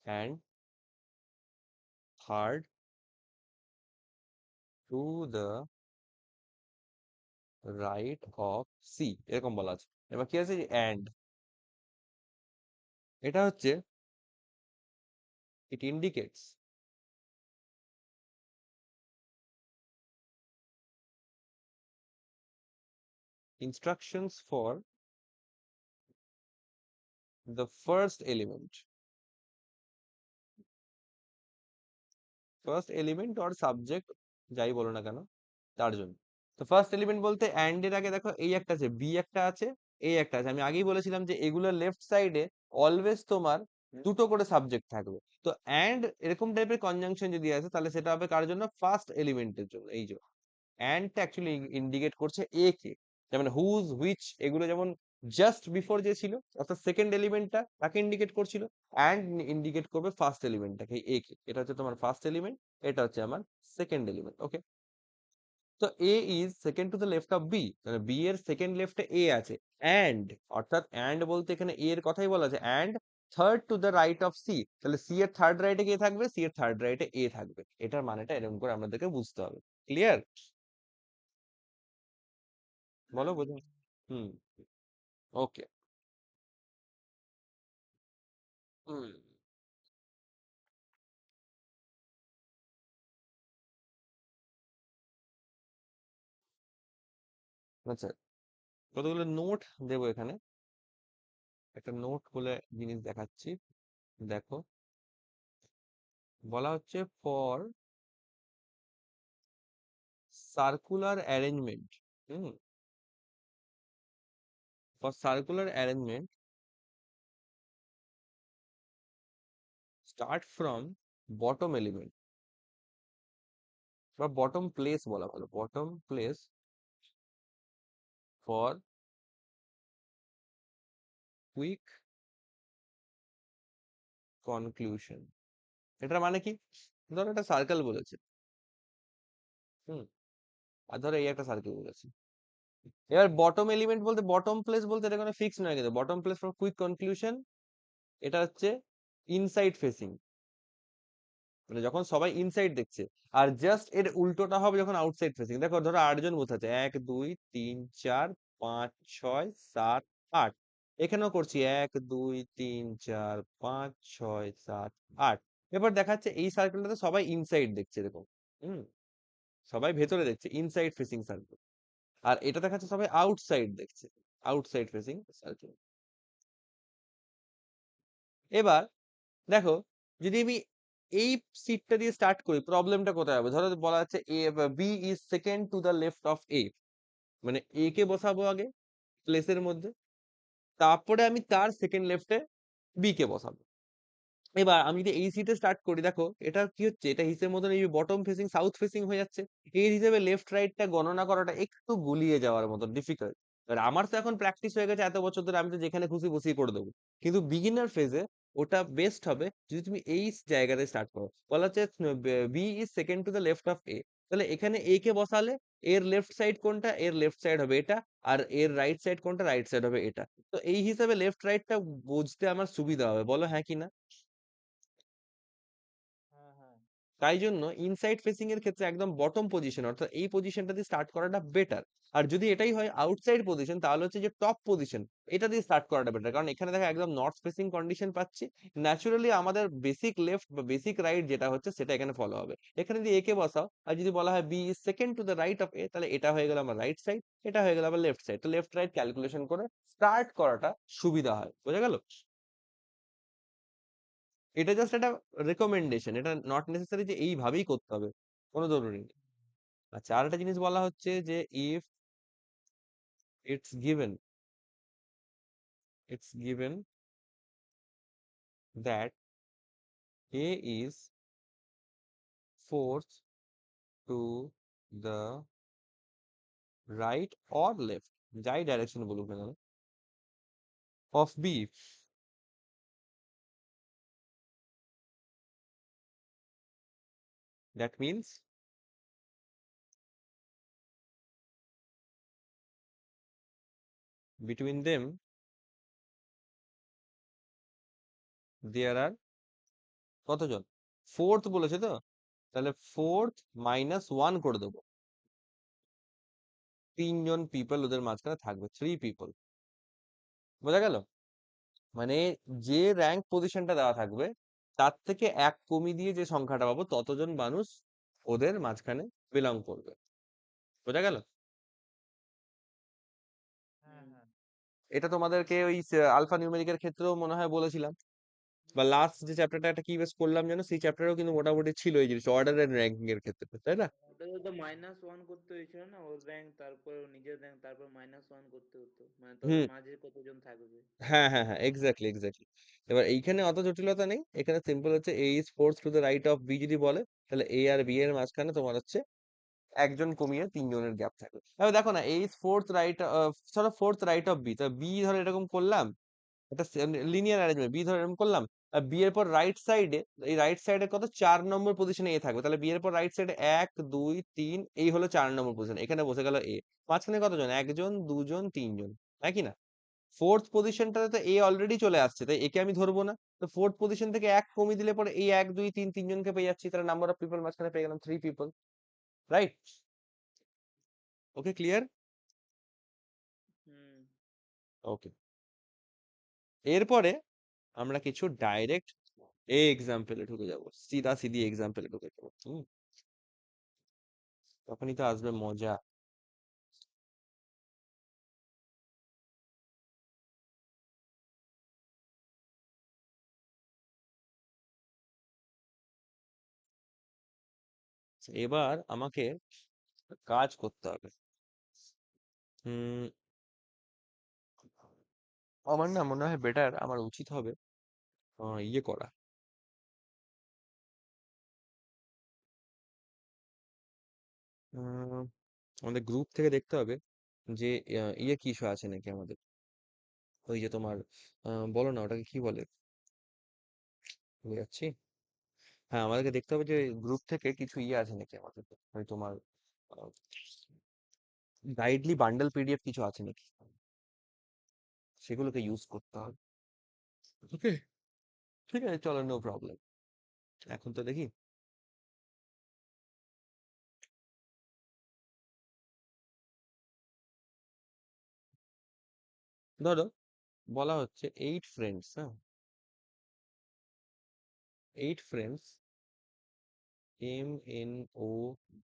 and third to the right of C, এরকম বলা আছে। এবার কি আছে? অ্যান্ড, এটা হচ্ছে, it indicates instructions for the first element or subject, যাই বলো না কেন, তার জন্য। তো ফার্স্ট এলিমেন্ট বলতে অ্যান্ড এর আগে দেখো এই একটা আছে, বি একটা আছে, এই একটা আছে। আমি আগেই বলেছিলাম যে এগুলোর লেফট সাইডে অলওয়েজ তোমার দুটো করে সাবজেক্ট থাকবে। তো অ্যান্ড এরকম টাইপের কনজাংশন যদি আসে তাহলে সেটা হবে কার জন্য? ফার্স্ট এলিমেন্টের জন্য। এই যে অ্যান্ডটা অ্যাকচুয়ালি ইন্ডিকেট করছে এ কে, যেমন হুজ, হুইচ, এগুলো যেমন জাস্ট বিফোর যে ছিল অর্থাৎ সেকেন্ড এলিমেন্টটা তাকে ইন্ডিকেট করছিল, অ্যান্ড ইন্ডিকেট করবে ফার্স্ট এলিমেন্টটাকে, এ কে। এটা হচ্ছে তোমার ফার্স্ট এলিমেন্ট, এটা হচ্ছে আমার সেকেন্ড এলিমেন্ট। ওকে, তো A is second to the left of B, মানে বি এর সেকেন্ড লেফটে এ আছে, অ্যান্ড অর্থাৎ অ্যান্ড বলতে এখানে এ এর কথাই বলা আছে, and third to the right of C, তাহলে সি এর থার্ড রাইটে কে থাকবে? সি এর থার্ড রাইটে এ থাকবে। এটার মানেটা এরকম করে আমাদেরকে বুঝতে হবে। ক্লিয়ার? বলো, বোঝো। হুম। ওকে। হুম। আচ্ছা, কতগুলো নোট দেবো এখানে, একটা নোট বলে জিনিস দেখাচ্ছি, দেখো। বলা হচ্ছে for circular arrangement, hmm, for circular arrangement start from bottom element, বা বটম প্লেস বলা ভালো, bottom place for quick conclusion. এটার মানে কি? ধরো একটা সার্কেল বলেছে, হুম, আর ধরো এই একটা সার্কেল বলেছে। এবার বটম এলিমেন্ট বলতে, বটম প্লেস বলতে এটা কোনো ফিক্স নয় কিন্তু, bottom place for quick conclusion এটা হচ্ছে ইনসাইড ফেসিং, মানে যখন সবাই ইনসাইড দেখছে। আর জাস্ট এর উল্টোটা হবে যখন আউটসাইড ফেসিং। দেখো ধরো 8 জন বসে আছে, 1 2 3 4 5 6 7 8, এখানেও করছি 1 2 3 4 5 6 7 8। এবার দেখাচ্ছে এই সার্কেলটাতে সবাই ইনসাইড দেখছে এরকম, হুম, সবাই ভেতরে দেখছে, ইনসাইড ফেসিং সার্কেল। আর এটা দেখাচ্ছে সবাই আউটসাইড দেখছে, আউটসাইড ফেসিং সার্কেল। এবার দেখো, যদি আমি এই সিটটা দিয়ে স্টার্ট করি, প্রবলেমটা কোথায় হবে? ধরো বলা আছে A, B is second to the left of A, মানে এ কে বসাবো আগে প্লেসের মধ্যে, তারপরে আমি তার সেকেন্ড লেফটে বি কে বসাবো। এবার আমি যদি এই সিটে স্টার্ট করি, দেখো এটা কি হচ্ছে, এটা হিসেবের মতন এই বটম ফেসিং সাউথ ফেসিং হয়ে যাচ্ছে। এই হিসেবে লেফট রাইটটা গণনা করাটা একটু গুলিয়ে যাওয়ার মতন ডিফিকাল্ট। এবার আমার তো এখন প্র্যাকটিস হয়ে গেছে এত বছর ধরে, আমি তো যেখানে খুশি বসিয়ে করে দেবো। কিন্তু বিগিনার ফেজে ওটা বেস্ট হবে যদি তুমি এই জায়গাতে স্টার্ট করো। বলা হচ্ছে B is second to the left of A, তাহলে এখানে এ কে বসালে এর লেফট সাইড কোনটা? এর লেফট সাইড হবে এটা। আর এর রাইট সাইড কোনটা? রাইট সাইড হবে এটা। তো এই হিসাবে লেফট রাইটটা বুঝতে আমার সুবিধা হবে, বলো হ্যাঁ কি না? হ্যাঁ হ্যাঁ। তাই জন্য ইনসাইড ফেসিং এর ক্ষেত্রে একদম বটম পজিশন অর্থাৎ এই পজিশনটা দিয়ে স্টার্ট করাটা বেটার। আর যদি এটাই হয় আউটসাইড পজিশন, তাহলে হচ্ছে যে টপ পজিশন, এটা দিয়ে স্টার্ট করাটা বেটার। কারণ এখানে দেখা একদম নর্থ ফেসিং কন্ডিশন পাচ্ছি, ন্যাচুরালি আমাদের বেসিক লেফট বা বেসিক রাইট যেটা হচ্ছে সেটা এখানে ফলো হবে। এখানে যদি এ কে বসাও, আর যদি বলা হয় B is second to the right of A, তাহলে এটা হয়ে গেল আমার রাইট সাইড, এটা হয়ে গেল আমার লেফট সাইড। তো লেফট রাইট ক্যালকুলেশন করে স্টার্ট করাটা সুবিধা হয়। বোঝা গেল? এটা জাস্ট একটা রেকমেন্ডেশন, এটা নট নেসেসারি যে এইভাবেই করতে হবে, কোনো জরুরি নেই। আচ্ছা, আর একটা জিনিস বলা হচ্ছে যে if it's given, it's given that A is fourth to the right or left, যাই ডাইরেকশন বলুক না কেন, of B, that means between them there are কতজন? ফোর্থ বলেছে তো, তাহলে ফোর্থ -1 করে দেবো, 3 জন পিপল ওদের মাঝখানে থাকবে, 3 পিপল। বোঝা গেল? মানে যে র্যাঙ্ক পজিশনটা দেওয়া থাকবে তার থেকে 1 কমিয়ে দিয়ে যে সংখ্যাটা পাবো ততজন মানুষ ওদের মাঝখানে বিলং করবে। বোঝা গেল? হ্যাঁ হুম। হ্যাঁ। এটা তোমাদেরকে ওই আলফা নিউমেরিকের ক্ষেত্রেও মনে হয় বলেছিলাম, বা লাস্ট যে চ্যাপ্টারটা একটা কি বেশ করলাম যেন, সেই চ্যাপ্টারেও কিন্তু মোটামুটি ছিল এই জিনিস, অর্ডার এন্ড র্যাঙ্কিং এর ক্ষেত্রে, তাই না? তাহলে তো -1 করতে হয়েছিল না, ওর র্যাঙ্ক তারপর ওর নিজের র্যাঙ্ক তারপর -1 করতে হতো, মানে তোদের হুম, মাঝে কতজন থাকবে। হ্যাঁ হ্যাঁ হ্যাঁ, এক্স্যাক্টলি এক্স্যাক্টলি। এবার এইখানে অত জটিলতা নেই, এখানে সিম্পল হচ্ছে A is fourth to the right of B যদি বলে, তাহলে এ আর বি এর মাঝখানে তোমার হচ্ছে একজন কমিয়ে তিনজনের গ্যাপ থাকবে। এবার দেখো না, এ ইজ ফোর্থ রাইট, ধরো ফোর্থ রাইট অফ বি, তা বি ধরো এরকম করলাম, একটা লিনিয়ার অ্যারেঞ্জমেন্ট, বি ধরে এরকম করলাম, আর বি এর পর রাইট সাইডে, এই রাইট সাইডে কত 4 নম্বর পজিশনে এ থাকবে, তাহলে বি এর পর রাইট সাইডে 1 2 3, এই হলো 4 নম্বর পজিশন, এখানে বসে গেল এ। মাঝখানে কতজন, একজন দুজন তিনজন, একই না? ফোর্থ পজিশনটাতে তো এ অলরেডি চলে আসছে, তাই একে আমি ধরবো না। তো ফোর্থ পজিশন থেকে এক কমিয়ে দিলে পরে এই 1 2 3 তিনজনকে পেয়ে যাচ্ছি, তাহলে নাম্বার অফ পিপল মাঝখানে পেয়ে গেলাম 3 পিপল, রাইট? ওকে, ক্লিয়ার? হুম। ওকে, এরপরে আমরা কিছু ডাইরেক্ট এক্সাম্পলে ঢুকে যাব, সিধা সিধি এক্সাম্পলে ঢুকে যাবো। তখনই তো আসবে মজা। এবার আমাকে কাজ করতে হবে। হুম, আমার না মনে হয় বেটার, আমার উচিত হবে ইয়ে করা, উম, আমাদের গ্রুপ থেকে দেখতে হবে যে ইয়ে কিছু আছে নাকি আমাদের, ওই যে তোমার বলো না ওটাকে কি বলে, ভুলে যাচ্ছি। হ্যাঁ, আমাদেরকে দেখতে হবে যে গ্রুপ থেকে কিছু ইয়ে আছে নাকি আমাদের, ওই তোমার গাইডলি বান্ডেল পিডিএফ কিছু আছে নাকি, সেগুলোকে ইউজ করতে হবে। ওকে, ঠিক আছে, চলো, নো প্রবলেম। এখন তো দেখি, ধরো বলা হচ্ছে 8 ফ্রেন্ডস, হ্যাঁ, 8 ফ্রেন্ডস, MNOPQRST।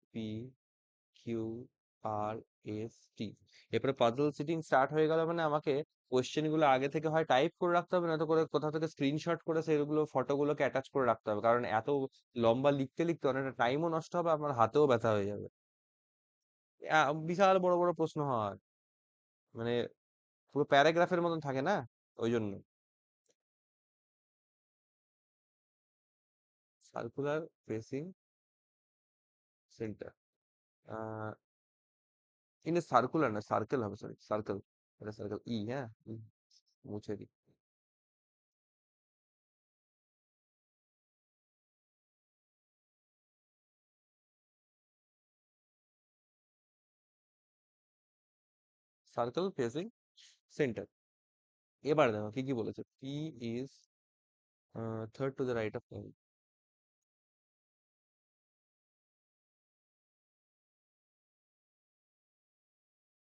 এরপরে পাজল সিটিং স্টার্ট হয়ে গেল, মানে আমাকে কোয়েশ্চেন গুলো আগে থেকে হয় টাইপ করে রাখতে হবে, না তো করে কোথাও থেকে স্ক্রিনশট করে সেগুলো ফটোগুলোকে অ্যাটাচ করে রাখতে হবে, কারণ এত লম্বা লিখতে লিখতে অনেকটা টাইমও নষ্ট হবে, আমার হাতেও ব্যথা হয়ে যাবে। বিশাল বড় বড় প্রশ্ন হয়, মানে পুরো প্যারাগ্রাফের মতন থাকে না, ওই জন্য। সার্কুলার ফেসিং সেন্টার, কিন্তু সার্কুলার না, সার্কেল হবে, সরি সার্কেল, এটা সার্কেল ই, হ্যাঁ মুছে দিই। Circle facing centre. এবার দেখো কি কি বলেছে, P is third to the right of M,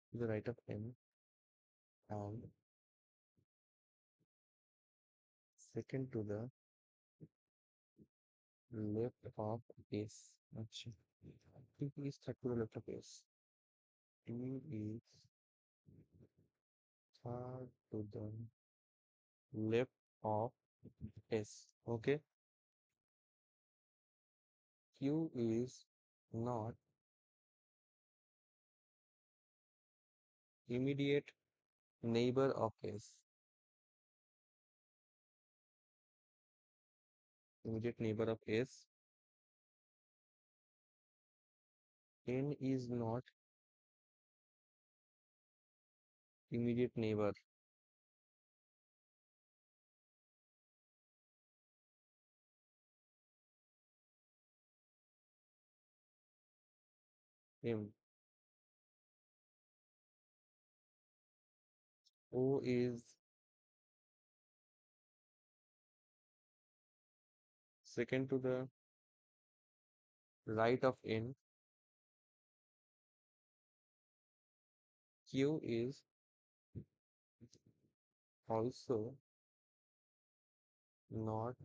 to the right of M, and second to the left of s, আচ্ছা, p is third to the left of s, t is third to the left of s, okay, q is not immediate neighbor of s, immediate neighbor of s, n is not immediate neighbor m, o is second to the right of n, q is also not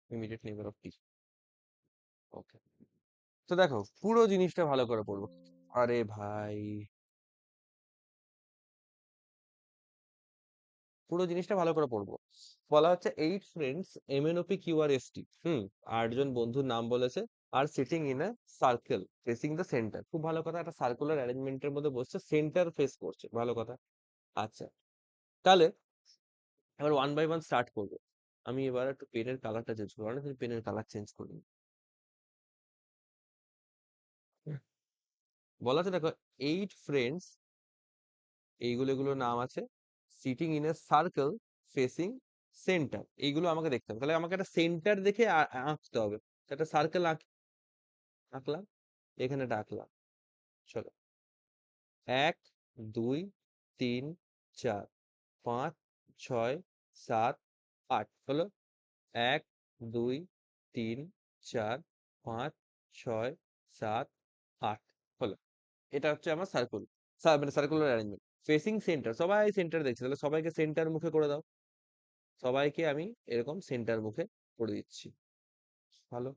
immediate neighbor of t, ওকে। তো দেখো পুরো জিনিসটা ভালো করে পড়বো। আরে ভাই, পুরো জিনিসটা ভালো করে পড়বো। বলা হচ্ছে 8 friends MNOP QRST, 8জন বন্ধুর নাম বলেছে, আর sitting in a circle facing the centre. খুব ভালো কথা, একটা সার্কুলার অ্যারেঞ্জমেন্টের মধ্যে বসছে, সেন্টার ফেস করছে, ভালো কথা। আচ্ছা, তাহলে এবার ওয়ান বাই ওয়ান স্টার্ট করবো। আমি এবার একটু পেনের কালারটা চেঞ্জ করবো, অনেক পেনের কালার চেঞ্জ করি। বলা আছে দেখো, 8 friends, এগুলো নাম আছে, sitting in a circle facing centre, এইগুলো আমাকে দেখতে হবে। তাহলে আমাকে একটা সেন্টার দেখে আঁকতে হবে। একটা সার্কেল আঁকলাম, এখানে একটা আঁকলাম। চলো, 1 2 3 4 5 6 7 8 হলো। 1 2 3 4 5 6 7 8 হলো। এটা হচ্ছে আমার সার্কেল, মানে সার্কুলার অ্যারেঞ্জমেন্ট। ফেসিং সেন্টার, সবাই সেন্টার দেখছে, তাহলে সবাইকে সেন্টার মুখে করে দাও। সবাইকে আমি এরকম সেন্টার মুখে করে দিচ্ছি। ভালো,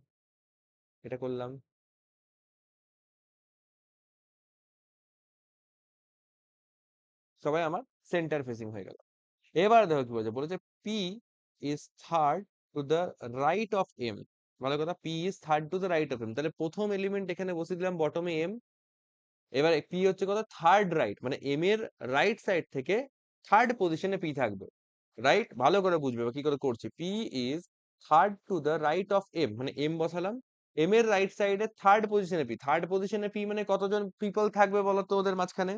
এটা করলাম। সবাই আমার সেন্টার ফেসিং হয়ে গেল। এবার দেখো কি বলছে, বলেছে P is third to the right of M. ভালো কথা, P is third to the right of M, তাহলে প্রথম এলিমেন্ট এখানে বসিয়ে দিলাম বটমে এম। এবার পি হচ্ছে কথা থার্ড রাইট, মানে এম এর রাইট সাইড থেকে থার্ড পজিশনে পি থাকবে। রাইট, ভালো করে বুঝবে কি করে করছি। P is third to the right of M, মানে এম বসালাম, এম এর রাইট সাইডে থার্ড পজিশনে পি। থার্ড পজিশনে পি মানে কতজন পিপল থাকবে বলো তো ওদের মাঝখানে?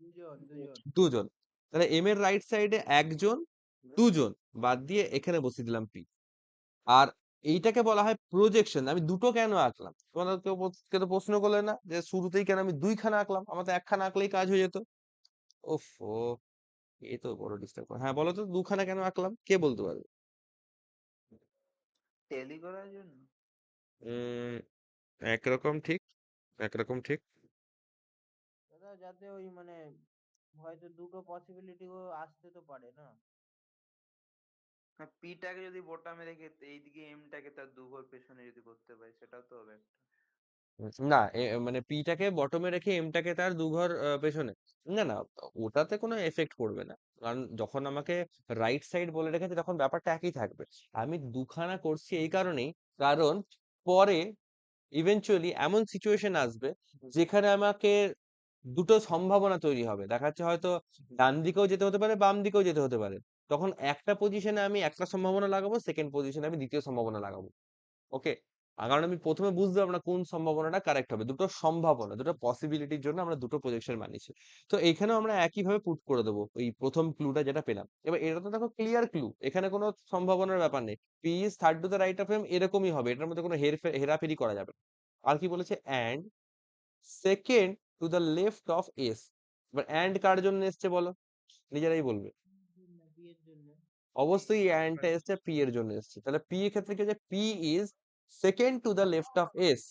দুজন দুজন। দুজন। তাহলে এম এর রাইট সাইডে একজন, দুজন বাদ দিয়ে এখানে বসিয়ে দিলাম পি। আর এইটাকে বলা হয় প্রজেকশন। আমি দুটো কেন আঁকলাম, তোমাদের কেউ তো প্রশ্ন করলে না যে শুরুতেই কেন আমি দুইখানা আঁকলাম, আমার তো একখানা আঁকলেই কাজ হয়ে যেত। ওফো, এই তো বড় ডিস্টার্ব। হ্যাঁ বলো তো, দুখানা কেন আঁকলাম, কে বলতে পারবে? টেলি করার জন্য। উম একরকম ঠিক, একরকম ঠিক। দাদা যাতে ওই মানে হয়তো দুটো পসিবিলিটি আসতে তো পারে না। হ্যাঁ, পিটাকে যদি বোটামে রেখে এইদিকে এমটাকে তার দুঘর পেছনে যদি করতে পারি, সেটাও তো হবে একটা। না, মানে পিটাকে বটমে রেখে এমটাকে তার দুঘর পেছনে, না না, ওটাতে কোনো এফেক্ট পড়বে না। কারণ যখন আমাকে রাইট সাইড বলে রেখেছে তখন ব্যাপারটা একই থাকবে। আমি দুখানা করছি এই কারণেই, কারণ পরে ইভেনচুয়ালি এমন সিচুয়েশন আসবে যেখানে আমাকে দুটো সম্ভাবনা তৈরি হবে। দেখা যাচ্ছে হয়তো ডান দিকেও যেতে হতে পারে, বাম দিকেও যেতে হতে পারে। তখন একটা পজিশনে আমি একটা সম্ভাবনা লাগাবো, সেকেন্ড পজিশনে আমি দ্বিতীয় সম্ভাবনা লাগাবো। ওকে, কারণ আমি প্রথমে বুঝতে পারবো না কোন সম্ভাবনাটা কারেক্ট হবে। দুটো সম্ভাবনা, দুটো পসিবিলিটির জন্য আমরা দুটো প্রজেকশন বানিয়েছি। তো এইখানেও আমরা একইভাবে পুট করে দেবো ওই প্রথম ক্লুটা যেটা পেলাম। এবার এটা তো দেখো ক্লিয়ার ক্লু, এখানে কোনো সম্ভাবনার ব্যাপার নেই। P is third to the right of M, এরকমই হবে, এটার মধ্যে কোনো হেরাফেরি করা যাবে না। আর কি বলেছে, and second to the left of S. এবার অ্যান্ড কার জন্য এসছে বলো, নিজেরাই বলবে। বিয়ের জন্য। অবশ্যই অ্যান্ডটা এসছে পি এর জন্য এসছে। তাহলে পি এর ক্ষেত্রে কি হচ্ছে, P is second to the left of S,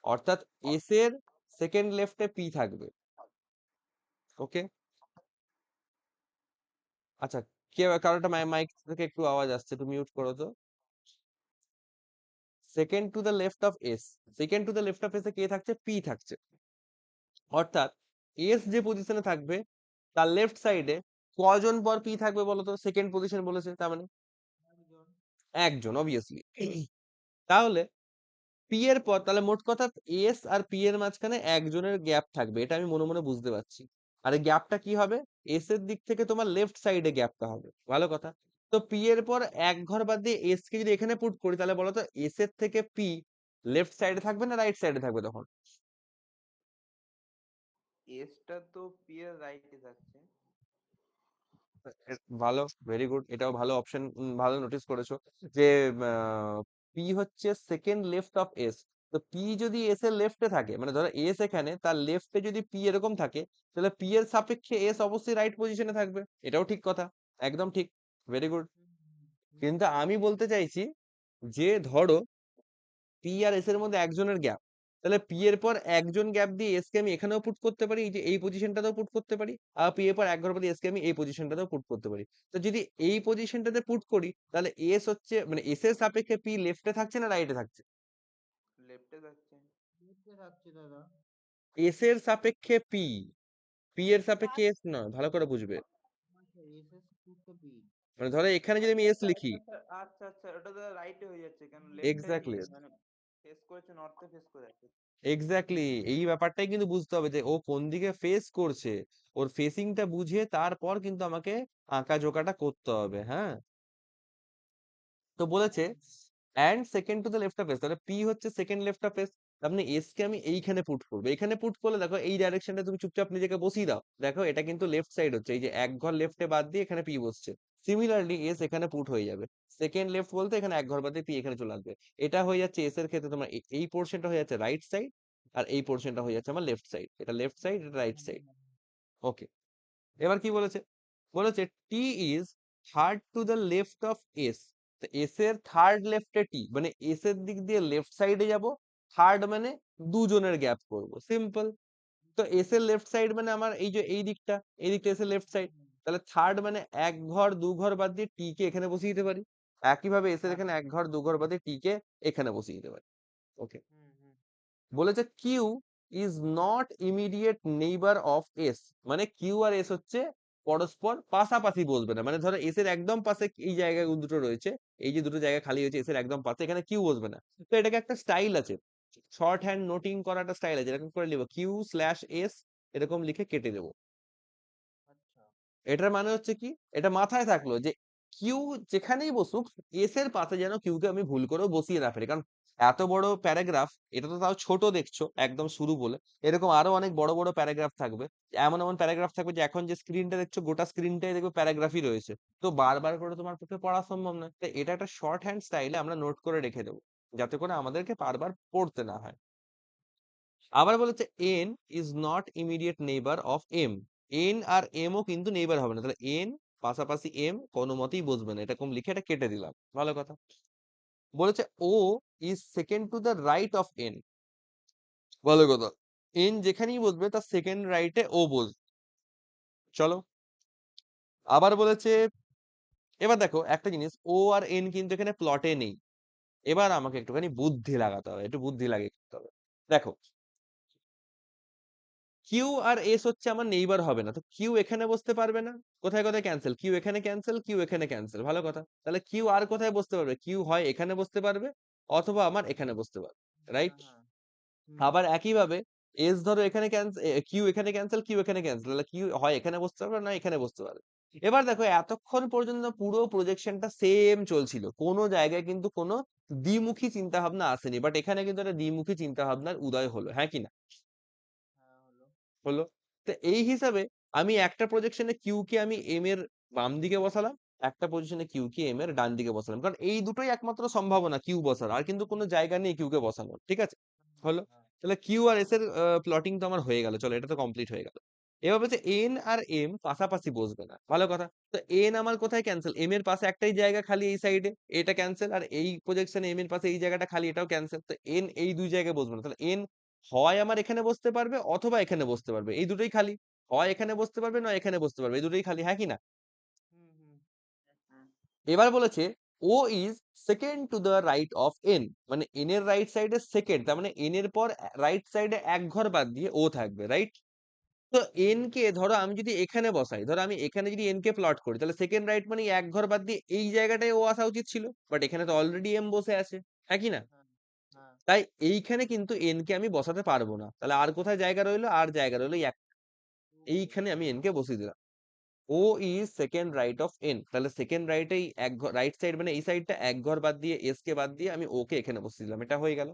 অর্থাৎ এস এর সেকেন্ড লেফটে পি থাকবে। ওকে, আচ্ছা, কে কারোটা মাইক থেকে একটু আওয়াজ আসছে, একটু মিউট করো তো। Second to the left of S, second to the left of S এ কে থাকছে, পি থাকছে। অর্থাৎ এস যে পজিশনে থাকবে তার লেফট সাইডে কজন পর পি থাকবে বলো তো? সেকেন্ড পজিশন বলেছে, তার মানে একজন। একজন, অবভিয়াসলি। তাহলে পি এর পর, তাহলে মোট কথা এস আর পি এর মাঝখানে একজনের গ্যাপ থাকবে, এটা আমি মনে মনে বুঝতে পারছি। আর এই গ্যাপটা কি হবে, এস এর দিক থেকে তোমার লেফট সাইডে গ্যাপটা হবে, ভালো কথা। তো পি এর পর এক ঘর বাদ দিয়ে এস কে যদি এখানে পুট করি, তাহলে বলো তো এস এর থেকে পি লেফট সাইডে থাকবে না রাইট সাইডে থাকবে তখন? এসটা তো পি এর রাইটে থাকছে। ভালো, ভেরি গুড, এটাও ভালো অপশন, ভালো নোটিস করেছো যে পি হচ্ছে সেকেন্ড লেফট অফ এস। তো পি যদি এস এর লেফটে থাকে, মানে ধরো এস এখানে, তার লেফটে যদি পি এরকম থাকে, তাহলে পি এর সাপেক্ষে এস অবশ্যই রাইট পজিশনে থাকবে। এটাও ঠিক কথা, একদম ঠিক, ভেরি গুড। কিন্তু আমি বলতে চাইছি যে ধরো পি আর এস এর মধ্যে একজনের গ্যাপ, তাহলে পি এর পর একজন গ্যাপ দিয়ে এস কে আমি এখানেও পুট করতে পারি, এই যে এই পজিশনটাতেও পুট করতে পারি। আর পি এর পর এক ঘর বাদ এস কে আমি এই পজিশনটাতেও পুট করতে পারি। তো যদি এই পজিশনটাতে পুট করি, তাহলে এস হচ্ছে, মানে এস এর সাপেক্ষে পি লেফটে থাকছে না রাইটে থাকছে? লেফটে থাকছে। দেখতে থাকছে দাদা। এস এর সাপেক্ষে পি, পি এর সাপেক্ষে এস নয়, ভালো করে বুঝবে। আচ্ছা এসএস টু পি। মানে ধরো এখানে যদি আমি এস লিখি, আচ্ছা আচ্ছা, ওটা তো রাইটে হয়ে যাচ্ছে কেন লেফট টাই এক্স্যাক্টলি মানে ফেস করেছে, নর্থে ফেস করে আছে। এক্স্যাক্টলি এই ব্যাপারটাই কিন্তু বুঝতে হবে যে ও কোন দিকে ফেস করছে, ওর ফেসিংটা বুঝে তারপর কিন্তু আমাকে আঁকা জোকাটা করতে হবে। হ্যাঁ, তো বলেছে and second to the left of S, তাহলে পি হচ্ছে সেকেন্ড লেফট অফ এস। তার মানে এস কে আমি এইখানে পুট করবো, এখানে পুট করলে দেখো এই ডাইরেকশনটা তুমি চুপচাপ নিজেকে বসিয়ে দাও, দেখো এটা কিন্তু লেফট সাইড হচ্ছে, এই যে এক ঘর লেফটে বাদ দিয়ে এখানে পি বসছে। সিমিলারলি এস এখানে পুট হয়ে যাবে, সেকেন্ড লেফট বলতে এখানে এক ঘর বাদ দিয়ে পি এখানে চলে আসবে। এটা হয়ে যাচ্ছে এস এর ক্ষেত্রে তোমার এই পোর্শনটা হয়ে যাচ্ছে রাইট সাইড, আর এই পোর্শনটা হয়ে যাচ্ছে আমার লেফট সাইড, এটা লেফট সাইড এটা রাইট সাইড। ওকে, এবার কি বলেছে, বলেছে T is third to the left of S. S এর থার্ড লেফটে টি, মানে এস এর দিক দিয়ে লেফট সাইডে যাব, থার্ড মানে দুজনের গ্যাপ করব, সিম্পল। তো এস এর লেফট সাইড মানে আমার এই যে এই দিকটা এস এর লেফট সাইড, তাহলে থার্ড মানে এক ঘর দু ঘর বাদ দিয়ে টি কে এখানে বসিয়ে দিতে পারি। একইভাবে এস এর এখানে এক ঘর দু ঘর বাদ দিয়ে টি কে এখানে বসিয়ে দিতে পারি। ওকে, বলেছে Q is not immediate neighbour of S, মানে কিউ আর এস হচ্ছে পরস্পর পাশাপাশি বসবে না, মানে ধরো এস এর একদম পাশে এই জায়গা দুটো রয়েছে, এই যে দুটো জায়গা খালি হয়েছে এস এর একদম পাশে, এখানে কিউ বসবে না। তো এটাকে একটা স্টাইল আছে, শর্ট হ্যান্ড নোটিং করা একটা স্টাইল আছে, এরকম করে লিখবো কিউ স্ল্যাশ এস, এরকম লিখে কেটে দেবো। আচ্ছা। এটার মানে হচ্ছে কি, এটা মাথায় থাকলো যে কিউ যেখানেই বসুক এস এর পাশে যেন কিউ কে আমি ভুল করেও বসিয়ে না ফেলি, কারণ এত বড় প্যারাগ্রাফ, এটা তো তাও ছোট দেখছো একদম শুরু বলে, এরকম আরো অনেক বড় বড় প্যারাগ্রাফ থাকবে, এমন এমন প্যারাগ্রাফ থাকবে যে এখন যে স্ক্রিনটা দেখছো গোটা স্ক্রিনটাই দেখবে প্যারাগ্রাফই রয়েছে, তো বারবার করে তোমার পক্ষে পড়া সম্ভব নয়, তাই এটা একটা শর্ট হ্যান্ড স্টাইলে আমরা নোট করে রেখে দেবো, যাতে করে আমাদেরকে বারবার পড়তে না হয়। আবার বলেছে N is not immediate neighbour of M, N আর এম ও কিন্তু নেইবার হবে না, তাহলে এন পাশাপাশি এম কোনো মতেই বসবে না, এরকম লিখে এটা কেটে দিলাম, ভালো কথা। বলেছে O is second to the right of N, ভালো কথা, এন যেখানেই বসবে তার সেকেন্ড রাইটে ও বসবে। চলো, আবার বলেছে, এবার দেখো একটা জিনিস, ও আর এন কিন্তু এখানে প্লটে নেই, এবার আমাকে একটুখানি বুদ্ধি লাগাতে হবে, একটু বুদ্ধি লাগিয়ে করতে হবে। দেখো কিউ আর এস হচ্ছে আমার নেইবার হবে না, তো কিউ এখানে বসতে পারবে না, কোথায় কোথায় ক্যান্সেল, কিউ এখানে ক্যান্সেল, কিউ এখানে ক্যান্সেল, ভালো কথা, তাহলে কিউ আর কোথায় বসতে পারবে, কিউ হয় এখানে বসতে পারবে অথবা আমার এখানে বসতে পারবে, রাইট। আবার একইভাবে এস ধরো এখানে ক্যান্সেল, কিউ এখানে ক্যান্সেল, কিউ এখানে ক্যান্সেল, তাহলে কিউ হয় এখানে বসতে পারবে না এখানে বসতে পারবে। এবার দেখো এতক্ষণ পর্যন্ত পুরো প্রজেকশনটা সেম চলছিল, কোনো জায়গায় কিন্তু কোনো দ্বিমুখী চিন্তা ভাবনা আসেনি, বাট এখানে কিন্তু একটা দ্বিমুখী চিন্তা ভাবনার উদয় হলো, হ্যাঁ কি না, হলো। তো এই হিসাবে আমি একটা প্রজেকশনে কিউ কে আমি এম এর বাম দিকে বসালাম, একটা পজিশনে কিউ কে এম এর ডান দিকে বসালাম, কারণ এই দুটোই একমাত্র সম্ভাবনা কিউ বসার, আর কিন্তু কোনো জায়গা নেই কিউ কে বসানোর, ঠিক আছে, হলো। তাহলে কিউ আর এস এর প্লটিং তো আমার হয়ে গেল, চলো এটা তো কমপ্লিট হয়ে গেল। এবার বলছে এন আর এম পাশাপাশি বসবে না, ভালো কথা, তো এন আমার কোথায় ক্যান্সেল, এম এর পাশে একটাই জায়গা খালি এই সাইডে, এটা ক্যান্সেল, আর এই প্রজেকশনে এম এর পাশে এই জায়গাটা খালি এটাও ক্যান্সেল, তো এন এই দুই জায়গায় বসবে না, তাহলে এন হয় আমার এখানে বসতে পারবে অথবা এখানে বসতে পারবে, এই দুটোই খালি, হয় এখানে বসতে পারবে নয় এখানে বসতে পারবে, এই দুটোই খালি, হ্যাঁ কি না। এবার বলেছে O is second to the right of N, মানে এন এর রাইট সাইডে সেকেন্ড, তার মানে এন এর পর রাইট সাইডে এক ঘর বাদ দিয়ে ও থাকবে, রাইট। তো এন কে ধরো আমি যদি এখানে বসাই, ধরো আমি এখানে যদি এন কে প্লট করি, তাহলে সেকেন্ড রাইট মানে এক ঘর বাদ দিয়ে এই জায়গাটায় ও আসা উচিত ছিল, বাট এখানে তো অলরেডি এম বসে আছে, হ্যাঁ কি না। তাই এইখানে কিন্তু এন কে আমি বসাতে পারবো না, তাহলে আর কোথায় জায়গা রইলো, আর জায়গা রইলো এইখানে আমি এন কে বসিয়ে দিলাম। O is second right of N, তাহলে সেকেন্ড রাইটেই এক ঘর রাইট সাইড মানে এই সাইডটা এক ঘর বাদ দিয়ে এস কে বাদ দিয়ে আমি ও কে এখানে বসিয়ে দিলাম, এটা হয়ে গেল।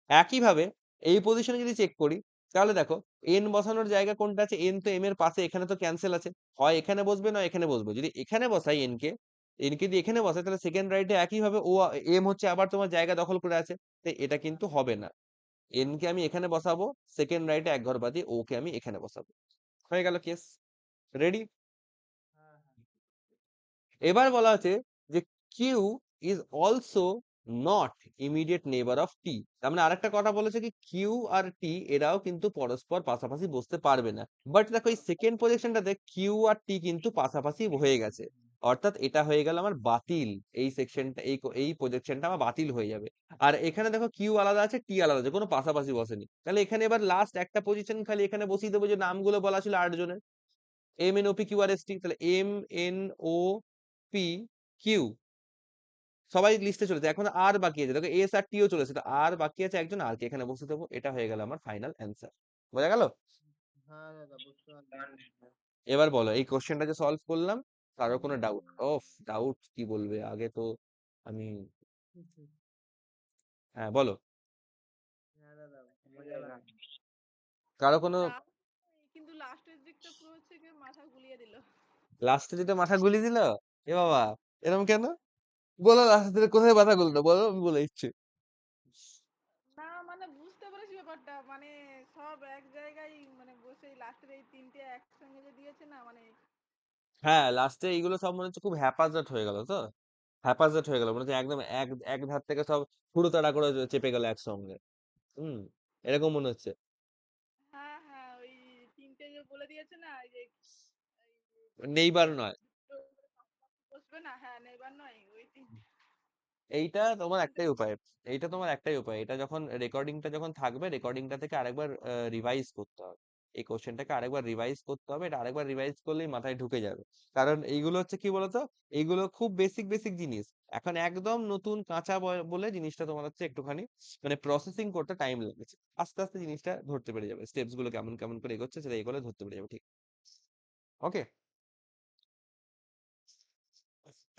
একইভাবে এই পজিশনে যদি চেক করি, তাহলে দেখো এন বসানোর জায়গা কোনটা আছে, এন তো এম এর পাশে, এখানে তো ক্যান্সেল আছে, হয় এখানে বসবে না এখানে বসবে, যদি এখানে বসাই এন কে দিয়ে এখানে বসাই, তাহলে সেকেন্ড রাইটে একইভাবে ও এম হচ্ছে আবার তোমার জায়গা দখল করে আছে, তাই এটা কিন্তু হবে না, এন কে আমি এখানে বসাবো, সেকেন্ড রাইটে এক ঘর বাদ দিয়ে ও কে আমি এখানে বসাবো, হয়ে গেল কেস, রেডি। এবার বলা আছে যে Q is also not immediate neighbour of T, তার মানে আরেকটা কথা বলেছে কি কিউ আর টি এরাও কিন্তু পরস্পর পাশাপাশি বসতে পারবে না, বাট দেখো এই সেকেন্ড পজিশনটাতে কিউ আর টি কিন্তু পাশাপাশি হয়ে গেছে, অর্থাৎ এটা হয়ে গেল আমার বাতিল, এই সেকশনটা এই প্রজেকশনটা আমার বাতিল হয়ে যাবে। আর এখানে দেখো কিউ আলাদা আছে টি আলাদা আছে, কোনো পাশাপাশি বসেনি, তাহলে এখানে এবার লাস্ট একটা পজিশন খালি এখানে বসিয়ে দেবো, যে নামগুলো বলা ছিল 8 জনের, M N O P Q আর এস টি, তাহলে M N O P Q সবাই লিস্টে চলেছে, এখন আর বাকি আছে, দেখো এস আর টিও চলেছে, তো আর বাকি আছে একজন, আর কে এখানে বসে দেবো, এটা হয়ে গেল আমার ফাইনাল অ্যান্সার। বোঝা গেল? হ্যাঁ দাদা বুঝতে পারলাম। এবার বলো এই কোশ্চেনটা যে সলভ করলাম, কারো কোনো ডাউট? ওফ, ডাউট কি বলবে, আগে তো আমি, হ্যাঁ বলো, হ্যাঁ দাদা মজা লাগছে। কারো কোনো, দারুণ, কিন্তু লাস্টের দিকটা পুরো হচ্ছে গিয়ে মাথা গুলিয়ে দিল। লাস্টে যেটা মাথা গুলি দিল, এ বাবা, এরকম কেন? বলো লাস্টে কোথায় মাথা গুলতো, বলো, আমি বলে দিচ্ছি। না মানে বুঝতে পেরেছি ব্যাপারটা, মানে সব এক জায়গায় মানে বসে লাস্টের এই তিনটে একসঙ্গে যে দিয়েছে না, মানে হ্যাঁ, লাস্টে এইগুলো সব মনে হচ্ছে খুব হ্যাপাজার্ড হয়ে গেল, তো হ্যাপাজার্ড হয়ে গেল, মনে হচ্ছে একদম এক এক ধার থেকে সব হুড়োতাড়া করে চেপে গেল একসঙ্গে। হুম, এরকম মনে হচ্ছে। হ্যাঁ হ্যাঁ, ওই তিনটে যে বলে দিয়েছে না, এই যে নেইবার নয়, দুটো বসবে না, হ্যাঁ নেবার নয়, ওই তিনটে এইটা তোমার তিনটে একটাই উপায়, এইটা তোমার একটাই উপায়, এটা যখন রেকর্ডিংটা যখন থাকবে, রেকর্ডিংটা থেকে আরেকবার রিভাইজ করতে হবে, এই কোশ্চেনটাকে আরেকবার রিভাইজ করতে হবে, এটা আরেকবার রিভাইজ করলেই মাথায় ঢুকে যাবে। কারণ এইগুলো হচ্ছে কি বলতো, এইগুলো খুব বেসিক বেসিক জিনিস, এখন একদম নতুন কাঁচা বলে জিনিসটা তোমার হচ্ছে একটুখানি মানে প্রসেসিং করতে টাইম লেগেছে, আস্তে আস্তে জিনিসটা ধরতে পেরে যাবে, স্টেপস গুলো কেমন কেমন করে এগোচ্ছে সেটা এগোলে ধরতে পেরে যাবে, ঠিক? ওকে,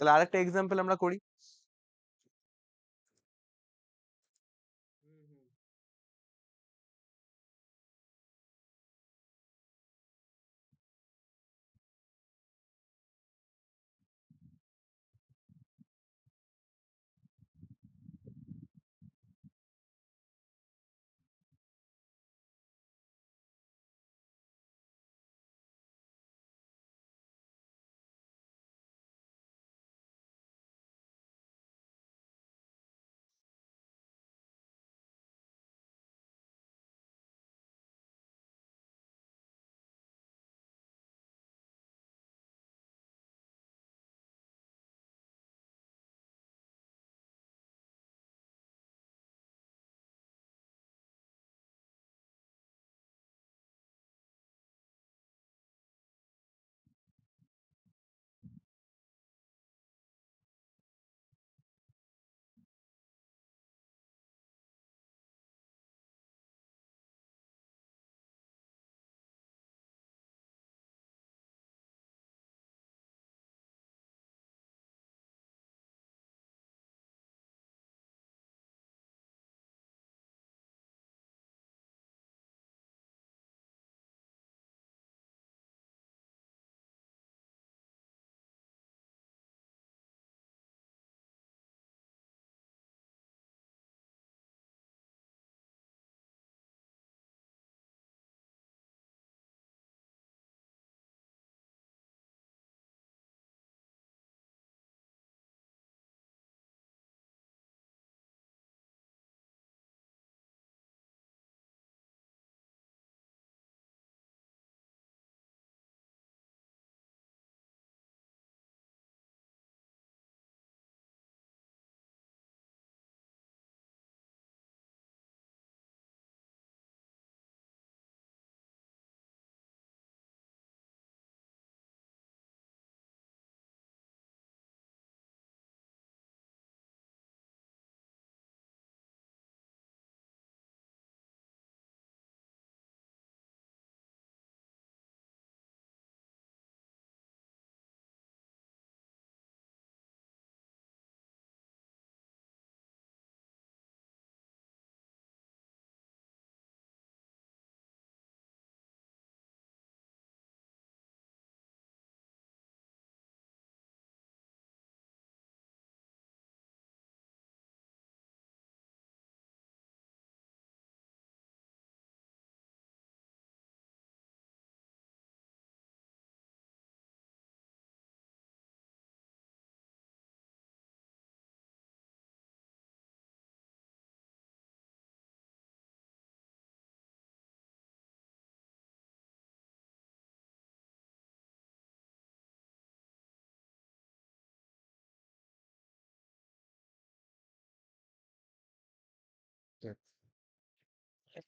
তাহলে আরেকটা এক্সাম্পল আমরা করি। হুম হুম।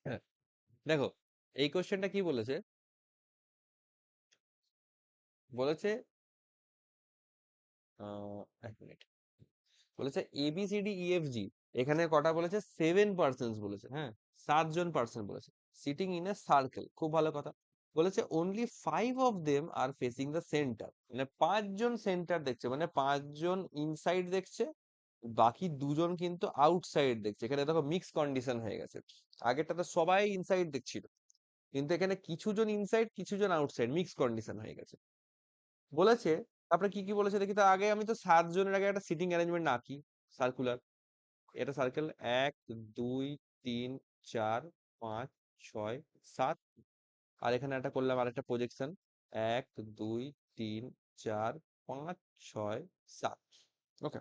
হ্যাঁ, দেখো এই কোশ্চেনটা কি বলেছে, বলেছে এক মিনিট, বলেছে ABCDEFG, এখানে কটা বলেছে? 7 বলেছে, হ্যাঁ 7 জন বলেছে, সিটিং ইন এ সার্কেল, খুব ভালো কথা। বলেছে only 5 of them R facing the centre, মানে 5 জন সেন্টার দেখছে, মানে 5 জন ইনসাইড দেখছে, বাকি 2 জন কিন্তু আউটসাইড দেখছে। এখানে দেখো মিক্স কন্ডিশন হয়ে গেছে, আগেরটাতে সবাই ইনসাইড দেখছিল, কিন্তু এখানে কিছু জন ইনসাইড কিছু জন আউটসাইড, মিক্স কন্ডিশন হয়ে গেছে। বলেছে তারপরে কি কি বলেছে দেখি তো, আগে আমি তো 7 জনের আগে একটা সিটিং অ্যারেঞ্জমেন্ট আঁকি, সার্কুলার। এটা সার্কেল 1 2 3 4 5 6 7, আর এখানে একটা করলাম আরেকটা প্রজেকশন, 1 2 3 4 5 6 7। ওকে,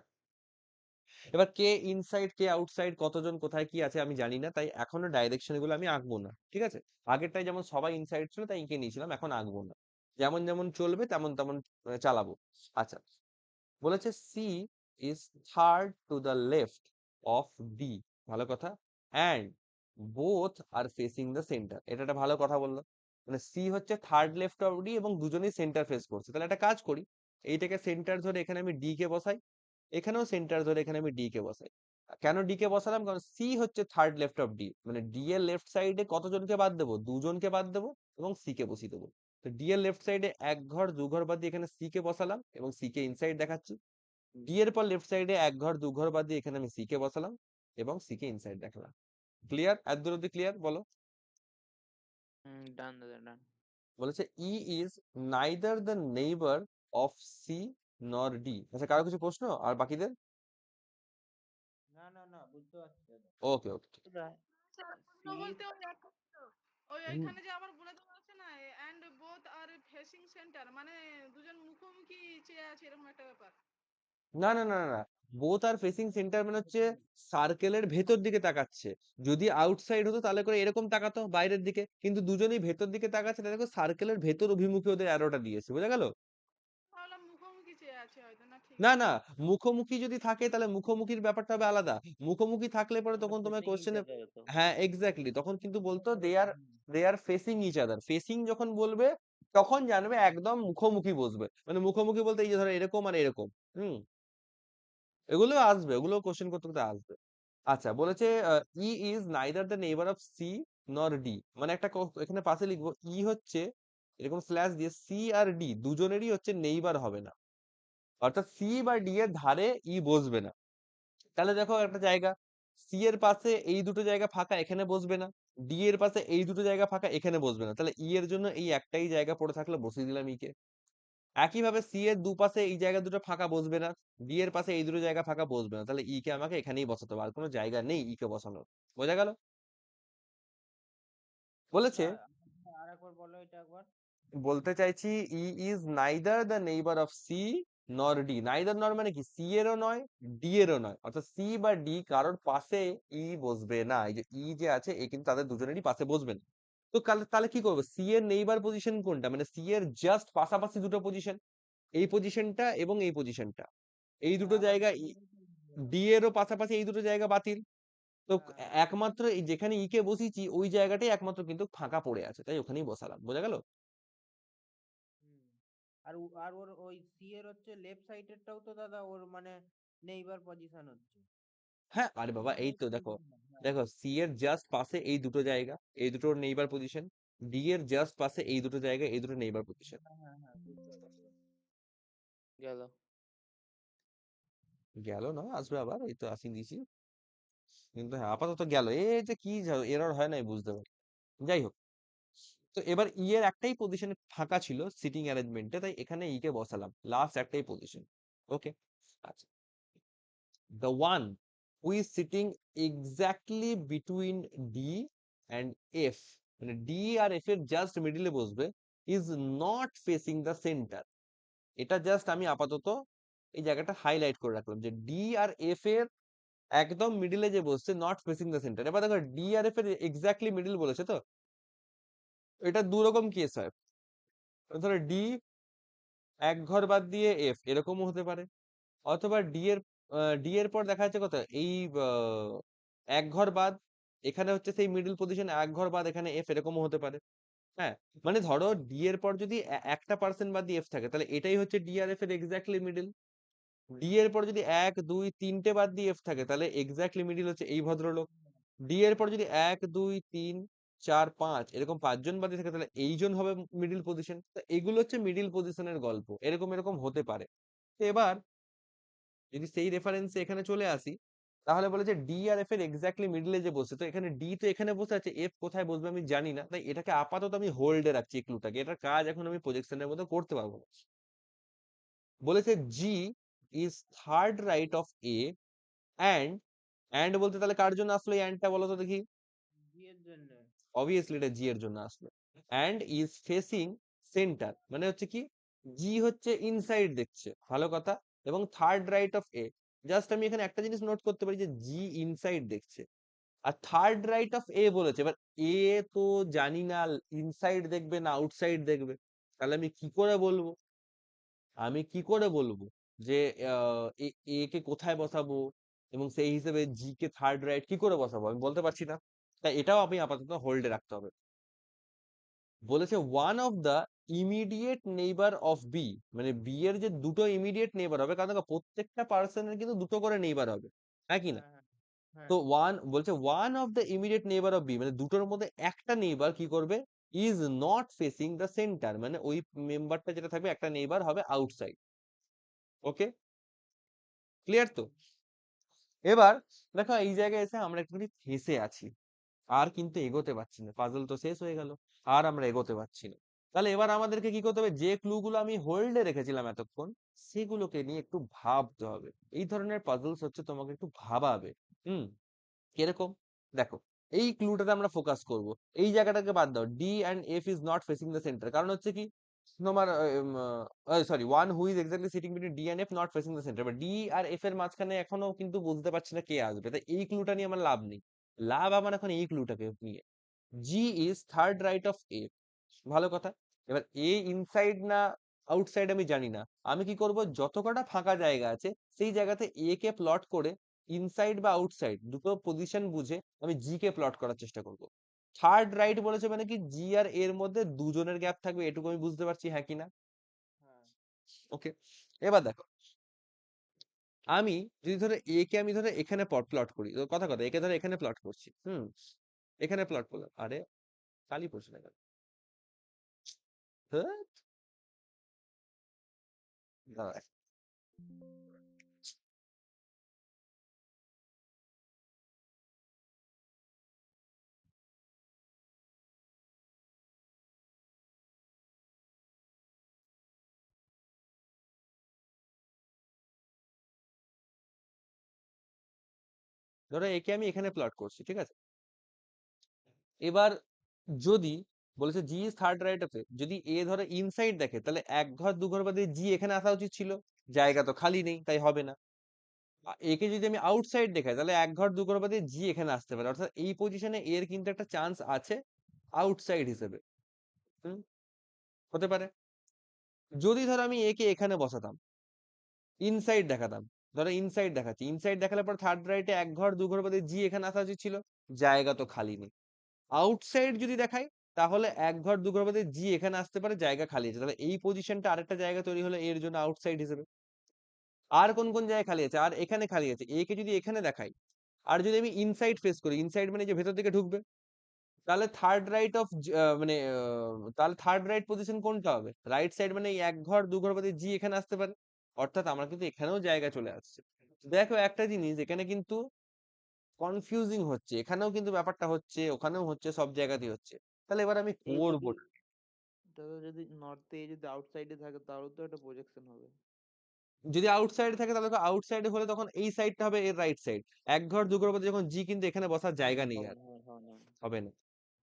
এবার কে ইনসাইড কে আউটসাইড, কতজন কোথায় কি আছে আমি জানি না, তাই এখনো ডাইরেকশন গুলো আমি আঁকবো না, ঠিক আছে? আগেরটাই যেমন সবাই ইনসাইড ছিল তাই এঁকে নিয়েছিলাম, এখন আঁকবো না, যেমন যেমন চলবে তেমন তেমন চালাবো। আচ্ছা, বলেছে C is third to the left of D, ভালো কথা, and both are facing the centre, এটা একটা ভালো কথা বললো। মানে সি হচ্ছে থার্ড লেফট অফ ডি এবং দুজনেই সেন্টার ফেস করছে, তাহলে একটা কাজ করি, এইটাকে সেন্টার ধরে এখানে আমি ডি কে বসাই, এখানেও সেন্টার ধরে এখানে আমি ডি কে বসাই। কেন ডি কে বসালাম? কারণ সি হচ্ছে থার্ড লেফট অফ ডি, মানে ডি এর লেফট সাইডে কতজনকে বাদ দেবো? 2 জনকে বাদ দেবো এবং সি কে বসিয়ে দেবো। তো ডি এর লেফট সাইডে 1 ঘর 2 ঘর বাদ দিয়ে এখানে সি কে বসালাম এবং সি কে ইনসাইড দেখাচ্ছি। ডি এর পর লেফট সাইডে 1 ঘর 2 ঘর বাদ দিয়ে এখানে আমি সি কে বসালাম এবং সি কে ইনসাইড দেখালাম। ক্লিয়ার? এত দূর অব্দি ক্লিয়ার? বলো। ডান দাদা ডান। বলেছে E is neither the neighbour of C nor D. আচ্ছা, কারো কিছু প্রশ্ন আর বাকিদের? না না না, বুঝতে পারছি দাদা। ওকে ওকে, ঠিক দাদা স্যার অন্য সি বলতে ওই একটা ওই আছে। ওইখানে যে আবার বলে দেওয়া আছে না, and both are facing centre, মানে দুজন মুখোমুখি চেয়ে আছে এরকম একটা ব্যাপার। না না না না, বোথ আর ফেসিং সেন্টার মানে হচ্ছে সার্কেলের ভেতর দিকে তাকাচ্ছে। যদি আউটসাইড হতো তাহলে করে এরকম তাকাতো বাইরের দিকে, কিন্তু দুজনেই ভেতর দিকে তাকাচ্ছে, তাহলে দেখো সার্কেলের ভেতর অভিমুখী ওদের অ্যারোটা দিয়েছে, বোঝা গেল? তাহলে মুখোমুখি চেয়ে আছে হয়তো, না ঠিক না আছে। না, মুখোমুখি যদি থাকে তাহলে মুখোমুখির ব্যাপারটা হবে আলাদা। মুখোমুখি থাকলে পরে তখন তোমার ফেসিং ইচ কোশ্চেনে, আদার হতো। হ্যাঁ এক্স্যাক্টলি, তখন কিন্তু বলতো they are facing each other. Facing যখন বলবে তখন জানবে একদম মুখোমুখি বসবে, মানে মুখোমুখি বলতে এই যে ধরো এরকম আর এরকম। হুম, এগুলো আসবে, ওগুলো কোশ্চেন করতে করতে আসবে। আচ্ছা, বলেছে E is neither the neighbour of C nor D, মানে একটা এখানে পাশে লিখবো ই হচ্ছে এরকম স্ল্যাশ দিয়ে সি আর ডি দুজনেরই হচ্ছে নেইবার হবে না, অর্থাৎ সি বা ডি এর ধারে ই বসবে না। তাহলে দেখো একটা জায়গা, সি এর পাশে এই দুটো জায়গা ফাঁকা, এখানে বসবে না। ডি এর পাশে এই দুটো জায়গা ফাঁকা, এখানে বসবে না, তাহলে ই এর জন্য এই একটাই জায়গা পড়ে থাকলে বসিয়ে দিলাম ই কে। একইভাবে সি এর দুপাশে এই জায়গা দুটো ফাঁকা বসবে না, ডি এর পাশে এই দুটো জায়গা ফাঁকা বসবে না, তাহলে ই কে আমাকে এখানেই বসাতে হবে, আর কোনো জায়গা নেই ই কে বসানোর। বোঝা গেল? বলেছে, আর একবার বলো এটা একবার। বলতে চাইছি E is neither the neighbour of C nor D. Neither nor মানে কি, সি এরও নয় ডি এরও নয়, অর্থাৎ সি বা ডি কারোর পাশে ই বসবে না। এই যে ই যে আছে এ কিন্তু তাদের দুজনেরই পাশে বসবে না। তো তাহলে কি করবো? সি এর নেইবার পজিশন কোনটা, মানে সি এর জাস্ট পাশাপাশি দুটো পজিশন, এই পজিশনটা এবং এই পজিশনটা, এই দুটো আমার জায়গা ডি এরও পাশাপাশি এই দুটো জায়গা বাতিল। তো হ্যাঁ, একমাত্র এই যেখানে ই কে বসিয়েছি ওই জায়গাটাই একমাত্র কিন্তু ফাঁকা পড়ে আছে, তাই ওখানেই বসালাম। বোঝা গেল? হুম। আর ওর ওই সি এর হচ্ছে লেফট সাইডেরটাও তো দাদা ওর মানে নেইবার পজিশন হচ্ছে। হ্যাঁ, আরে বাবা এই তো দেখো, হ্যাঁ দেখো সি এর জাস্ট পাশে এই দুটো জায়গা, এই দুটো নেইবার পজিশন, ডি এর জাস্ট পাশে এই দুটো জায়গা, এই দুটো নেইবার পজিশন। হ্যাঁ হ্যাঁ হ্যাঁ, বুঝতে পারছি। গেল। গেল না, আসবে আবার, এই তো আসি দিয়েছি, কিন্তু হ্যাঁ আপাতত গেল। এই যে কি এরর হয় না বুঝতে পারি। যাই হোক, তো এবার ই এর একটাই পজিশন ফাঁকা ছিল সিটিং অ্যারেঞ্জমেন্টে, তাই এখানে ই কে বসালাম, লাস্ট একটাই পজিশন। ওকে, আচ্ছা, the one who is sitting exactly between D and F, মানে D আর F এর জাস্ট মিডিলে বসবে, is not facing the center। এটা জাস্ট আমি আপাতত এই জায়গাটা হাইলাইট করে রাখলাম যে D আর F এর একদম মিডিলে যে বসছে, নট ফেসিং দ্য সেন্টার। এবার দেখো D আর F এর এক্স্যাক্টলি মিডিল বলেছে, তো এটা দু রকম কেস হয়। ধরো D 1 ঘর বাদ দিয়ে F, এরকমও হতে পারে। অথবা ডি এর পর দেখা যাচ্ছে কত এই 1 ঘর বাদ, এখানে হচ্ছে সেই মিডল পজিশন 1 ঘর বাদ এখানে এফ, এরকমও হতে পারে। হ্যাঁ, মানে ধরো ডি এর পর যদি একটা পার্সেন্ট বাদ দিয়ে এফ থাকে তাহলে এটাই হচ্ছে ডি আর এফ এর এক্স্যাক্টলি মিডিল। ডি এর পর যদি 1 2 3টে বাদ দিয়ে এফ থাকে তাহলে এক্স্যাক্টলি মিডিল হচ্ছে এই ভদ্রলোক। ডি এর পর যদি 1 2 3 4 5 এরকম 5জন বাদ দিয়ে থাকে তাহলে এইজন হবে মিডিল পজিশন। এগুলো হচ্ছে মিডিল পজিশনের গল্প, এরকম এরকম হতে পারে। তো এবার যদি সেই রেফারেন্সে এখানে চলে আসি তাহলে বলে যে ডি আর এফ এর এক্স্যাক্টলি মিডলে যে বসে, তো এখানে ডি তো এখানে বসে আছে, এফ কোথায় বসবে আমি জানি না, তাই এটাকে আপাতত আমি হোল্ডে রাখছি এই ক্লুটাকে, এটার কাজ এখন আমি প্রজেকশনের মধ্যে করতে পারবো না। বলেছে G is third right of A and, and বলতে তাহলে কার জন্য আসলো এই অ্যান্ডটা বলো তো দেখি? জি এর জন্য। অবভিয়াসলি এটা জি এর জন্য আসলো। অ্যান্ড ইজ ফেসিং সেন্টার মানে হচ্ছে কি, জি হচ্ছে ইনসাইড দেখছে, ভালো কথা। এবং third right of A, just আমি এখানে একটা জিনিস নোট করতে পারি যে জি ইনসাইড দেখছে আর থার্ড রাইট অফ এ বলেছে। এবার এ তো জানি না ইনসাইড দেখবে না আউটসাইড দেখবে, তাহলে আমি কি করে বলবো, আমি কি করে বলবো যে এ কে কোথায় বসাবো এবং সেই হিসেবে জি কে থার্ড রাইট কি করে বসাবো, আমি বলতে পারছি না। তাই এটাও আমি আপাতত হোল্ডে রাখতে হবে। বলেছে one of the immediate neighbour of B, মানে বি এর যে দুটো ইমিডিয়েট নেইবার হবে, কারণ দেখো প্রত্যেকটা পার্সনের কিন্তু দুটো করে নেইবার হবে, হ্যাঁ কি না? হ্যাঁ, হ্যাঁ, হ্যাঁ। তো ওয়ান বলছে one of the immediate neighbour of B, মানে দুটোর মধ্যে একটা নেইবার কি করবে, is not facing the centre, মানে ওই মেম্বারটা যেটা থাকবে একটা নেইবার হবে আউটসাইড। ওকে, ক্লিয়ার তো? এবার দেখো এই জায়গায় এসে আমরা একটুখানি ফেঁসে আছি, আর কিন্তু এগোতে পারছি না, পাজল তো শেষ হয়ে গেল, আর আমরা এগোতে পারছি না। তাহলে এবার আমাদেরকে কি করতে হবে, যে ক্লুগুলো আমি হোল্ডে রেখেছিলাম এতক্ষণ সেগুলোকে নিয়ে একটু ভাবতে হবে। এই ধরনের পাজলস হচ্ছে তোমাকে একটু ভাবাবে। হুম, কিরকম? দেখো এই ক্লুটাতে আমরা ফোকাস করব, এই জায়গাটাকে বাদ দাও, D and F is not facing the centre, কারণ হচ্ছে কি তোমার sorry one who is exactly sitting between D and F not facing the centre, but D আর এফ এর মাঝখানে এখনো কিন্তু বুঝতে পারছি না কে আসবে, তাই এই ক্লুটা নিয়ে আমার লাভ নেই। লাভ আমার এখন এই ক্লুটাকে নিয়ে, জি ইজ থার্ড রাইট অফ এ, ভালো কথা। এবার এ ইনসাইড না আউটসাইড আমি জানি না, আমি কি করব, যত কটা ফাঁকা জায়গা আছে সেই জায়গাতে এ কে প্লট করে ইনসাইড বা আউটসাইড দুটো পজিশন বুঝে আমি জি কে প্লট করার চেষ্টা করব। থার্ড রাইট বলেছে মানে কি জি আর এর মধ্যে দুজনের গ্যাপ থাকবে, এটুকু আমি বুঝতে পারছি, হ্যাঁ কি না? হ্যাঁ। ওকে, এবার দেখো আমি যদি ধরো এ কে আমি ধরো এখানে প্লট করি, তো কথা কথা একে ধরো এখানে প্লট করছি, এখানে প্লট করলাম, আরে কালি পড়ছে না কেন? ধ্যাৎ, দাঁড়া। ধরো একে আমি এখানে প্লট করছি, ঠিক আছে? এবার যদি বলেছে G is third right of এ, যদি এ ধরো ইনসাইড দেখে তাহলে এক ঘর দু ঘর বাদে জি এখানে আসা উচিত ছিল, জায়গা তো খালি নেই তাই হবে না। একে যদি আমি আউটসাইড দেখাই তাহলে এক ঘর দু ঘর বাদে জি এখানে আসতে পারে, অর্থাৎ এই পজিশনে এর কিন্তু একটা চান্স আছে আউটসাইড হিসেবে। হুম, হতে পারে। যদি ধরো আমি একে এখানে বসাতাম, ইনসাইড দেখাতাম, ধরো ইনসাইড দেখাচ্ছি, ইনসাইড দেখালে পর থার্ড রাইটে এক ঘর দু ঘর বাদে জি এখানে আসা উচিত ছিল, জায়গা তো খালি নেই। আউটসাইড যদি দেখাই তাহলে এক ঘর দু ঘর বাদে জি এখানে আসতে পারে, জায়গা খালি আছে, তাহলে এই পজিশনটা আরেকটা জায়গা তৈরি হলো এর জন্য আউটসাইড হিসেবে। আর কোন কোন জায়গায় খালি আছে, আর এখানে খালি আছে, এ কে যদি এখানে দেখাই আর যদি আমি ইনসাইড ফেস করি, ইনসাইড মানে যে ভেতর দিকে ঢুকবে, তাহলে থার্ড রাইট অফ মানে তাহলে থার্ড রাইট পজিশন কোনটা হবে, রাইট সাইড, মানে এই এক ঘর দু ঘর বাদে জি এখানে আসতে পারে, অর্থাৎ আমার কিন্তু এখানেও জায়গা চলে আসছে। দেখো একটা জিনিস এখানে কিন্তু কনফিউজিং হচ্ছে, এখানেও কিন্তু ব্যাপারটা হচ্ছে, ওখানেও হচ্ছে, সব জায়গাতেই হচ্ছে। তাহলে এবার আমি এই করবো, যদি দাদা যদি নর্থে যদি আউটসাইডে থাকে তাহলে তো একটা প্রজেকশন হবে। যদি আউটসাইডে থাকে তাহলে আউটসাইডে হলে তখন এই সাইডটা হবে এর রাইট সাইড, এক ঘর দু ঘর বাদে যখন জি কিন্তু এখানে বসার জায়গা নেই হবে আর, না, হবে না। হবে না।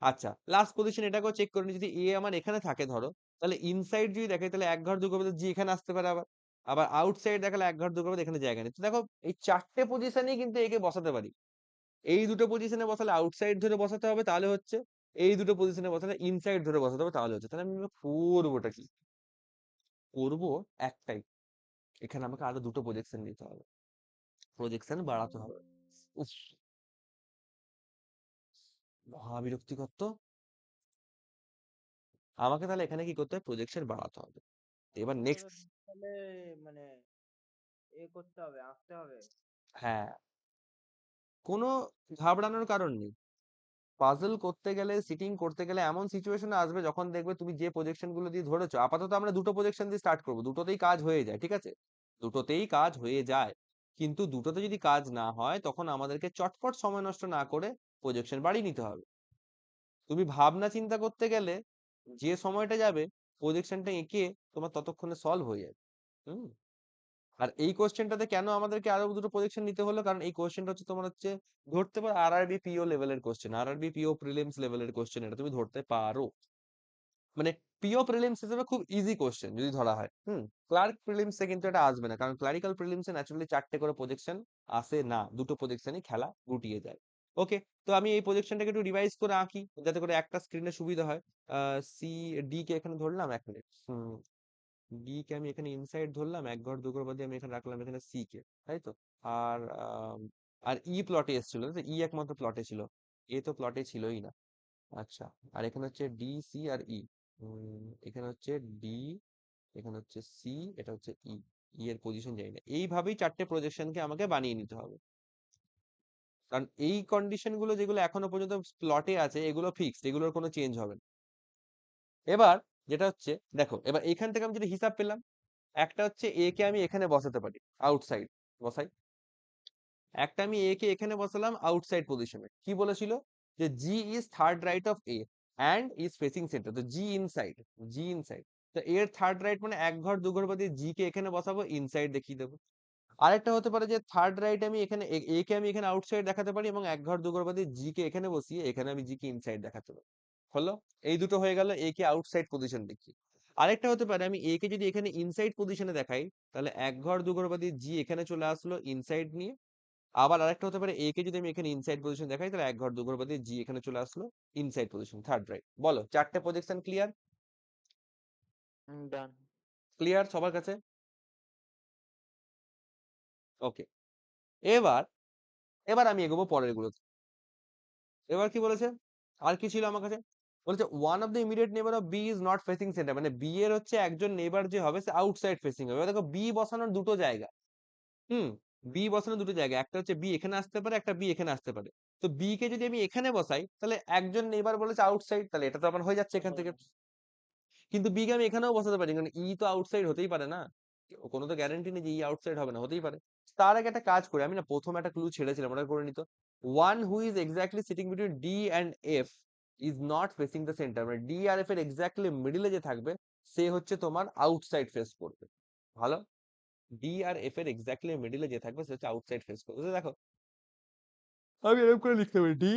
আচ্ছা লাস্ট পজিশন এটাকেও চেক করে নি, যদি এ আমার এখানে থাকে ধরো, তাহলে ইনসাইড যদি দেখে তাহলে এক ঘর দু ঘর বাদে জি এখানে আসতে পারে, আবার আবার আউটসাইড দেখালে এক ঘর দু ঘর বাদে এখানে জায়গা নেই। তো দেখো এই চারটে পজিশনেই কিন্তু একে বসাতে পারি, এই দুটো পজিশনে বসালে আউটসাইড ধরে বসাতে হবে তাহলে হচ্ছে, এই দুটো পজিশনে বসালে ইনসাইড ধরে বসাতে হবে তাহলে হচ্ছে। তাহলে আমি করবোটা কি, করবো একটাই, এখানে আমাকে আরো দুটো প্রজেকশন নিতে হবে, প্রজেকশন বাড়াতে হবে। উফ, মহা বিরক্তিকর তো। আমাকে তাহলে এখানে কি করতে হবে, প্রজেকশন বাড়াতে হবে। এবার ওটা নেক্সট, তো তাহলে মানে করতে হবে, আঁকতে হবে। হ্যাঁ, কোনো ঘাবড়ানোর কারণ নেই। পাজল করতে গেলে, সিটিং করতে গেলে এমন সিচুয়েশন আসবে যখন দেখবে তুমি যে প্রজেকশন গুলো দিয়ে ধরেছো, আপাতত আমরা দুটো প্রজেকশন দিয়ে স্টার্ট করবো, দুটোতেই কাজ হয়ে যায়, ঠিক আছে, দুটোতেই কাজ হয়ে যায়। কিন্তু দুটোতে যদি কাজ না হয় তখন আমাদেরকে চটপট সময় নষ্ট না করে প্রজেকশন বাড়িয়ে নিতে হবে। তুমি ভাবনা চিন্তা করতে গেলে যে সময়টা যাবে, প্রজেকশনটা এঁকে তোমার ততক্ষণে সলভ হয়ে যাবে। হুম। আর এই কোশ্চেনটাতে কেন আমাদেরকে আরো দুটো প্রজেকশন নিতে হলো, কারণ এই কোশ্চেনটা হচ্ছে তোমার হচ্ছে ধরতে পারো আরআরবি পিও লেভেলের কোশ্চেন, আরআরবি পিও প্রিলিমস লেভেলের কোশ্চেন, এটা তুমি ধরতে পারো। মানে পিও প্রিলিমস হিসেবে খুব ইজি কোশ্চেন যদি ধরা হয়। ক্লার্ক প্রিলিমস এ কিন্তু এটা আসবে না, কারণ ক্লারিক্যাল প্রিলিমস এ ন্যাচুরালি 4টে করে প্রজেকশন আসে না, দুটো প্রজেকশনই খেলা গুটিয়ে যায়। ওকে, তো আমি এই প্রজেকশনটাকে একটু রিভাইজ করে আঁকি যাতে করে একটা স্ক্রিনে সুবিধা হয়। সি ডি কে এখানে ধরলাম, 1 মিনিট। ডি কে আমি এখানে ইনসাইড ধরলাম, এক ঘর দু ঘর বাদে আমি এখানে রাখলাম এখানে সি কে, তাই তো। আর আর ই প্লটে এসেছিল, ই একমাত্র প্লটে ছিল, এ তো প্লটে ছিলই না। আচ্ছা, আর এখানে হচ্ছে ডি সি আর ই, এখানে হচ্ছে ডি, এখানে হচ্ছে সি, এটা হচ্ছে ই, ই এর পজিশন জানি না। এইভাবেই 4টে প্রজেকশনকে আমাকে বানিয়ে নিতে হবে, কারণ এই কন্ডিশন গুলো যেগুলো এখনো পর্যন্ত প্লটে আছে এগুলো ফিক্সড, এগুলোর কোনো চেঞ্জ হবে না। এবার যেটা হচ্ছে দেখো, এবার এখান থেকে আমি যেটা হিসাব পেলাম, একটা হচ্ছে এ কে আমি এখানে বসাতে পারি, আউটসাইড বসাই। একটা আমি এ কে এখানে বসালাম আউটসাইড পজিশনে, কি বলেছিল যে G is third right of A and is facing centre, তো জি ইনসাইড, জি ইনসাইড। তো এর থার্ড রাইট মানে এক ঘর দু ঘর বাদে জি কে এখানে বসাবো, ইনসাইড দেখিয়ে দেবো। আরেকটা হতে পারে যে থার্ড রাইট আমি এখানে এ কে আমি এখানে আউটসাইড দেখাতে পারি এবং এক ঘর দু ঘর বাদে জি কে এখানে বসিয়ে এখানে আমি জি কে ইনসাইড দেখাতে পারি। হলো, এই দুটো হয়ে গেল এ কে আউটসাইড পজিশন দেখি। আরেকটা হতে পারে আমি এ কে যদি এখানে ইনসাইড পজিশনে দেখাই, তাহলে এক ঘর দু ঘর বাদে জি এখানে চলে আসলো ইনসাইড নিয়ে। আবার আরেকটা হতে পারে এ কে যদি আমি এখানে ইনসাইড পজিশন দেখাই, তাহলে এক ঘর দু ঘর বাদে জি এখানে চলে আসলো ইনসাইড পজিশন, থার্ড রাইট। বলো 4টে প্রজেকশন ক্লিয়ার? ডান। ক্লিয়ার সবার কাছে? ওকে, এবার এবার আমি এগোবো পরের গুলোতে। এবার কি বলেছে, আর কি ছিল আমার কাছে, বলেছে one of the immediate neighbour of B is not facing centre, মানে বি এর হচ্ছে একজন নেবার যে হবে সে আউটসাইড ফেসিং হবে। এবার দেখো বি বসানোর দুটো জায়গা, হুম, বি বসানোর দুটো জায়গা, একটা হচ্ছে বি এখানে আসতে পারে, একটা বি এখানে আসতে পারে। তো বি কে যদি আমি এখানে বসাই, তাহলে একজন নেবার বলেছে আউটসাইড, তাহলে এটা তো আমার হয়ে যাচ্ছে এখান থেকে। কিন্তু বি কে আমি এখানেও বসাতে পারি, কারণ ই তো আউটসাইড হতেই পারে না, কোনো তো গ্যারান্টি নেই যে ই আউটসাইড হবে না, হতেই পারে। তার আগে একটা কাজ করি, আমি না প্রথম একটা ক্লু ছেড়েছিলাম, ওটা করে নিত। One who is exactly sitting between D and F is not facing the centre, মানে ডি আর এফ এর এক্স্যাক্টলি মিডিলে যে থাকবে সে হচ্ছে তোমার আউটসাইড ফেস করবে। ভালো, ডি আর এফ এর এক্স্যাক্টলি মিডিলে যে থাকবে সে হচ্ছে আউটসাইড ফেস করবে। তো দেখো আমি এরকম করে লিখতে পারি ডি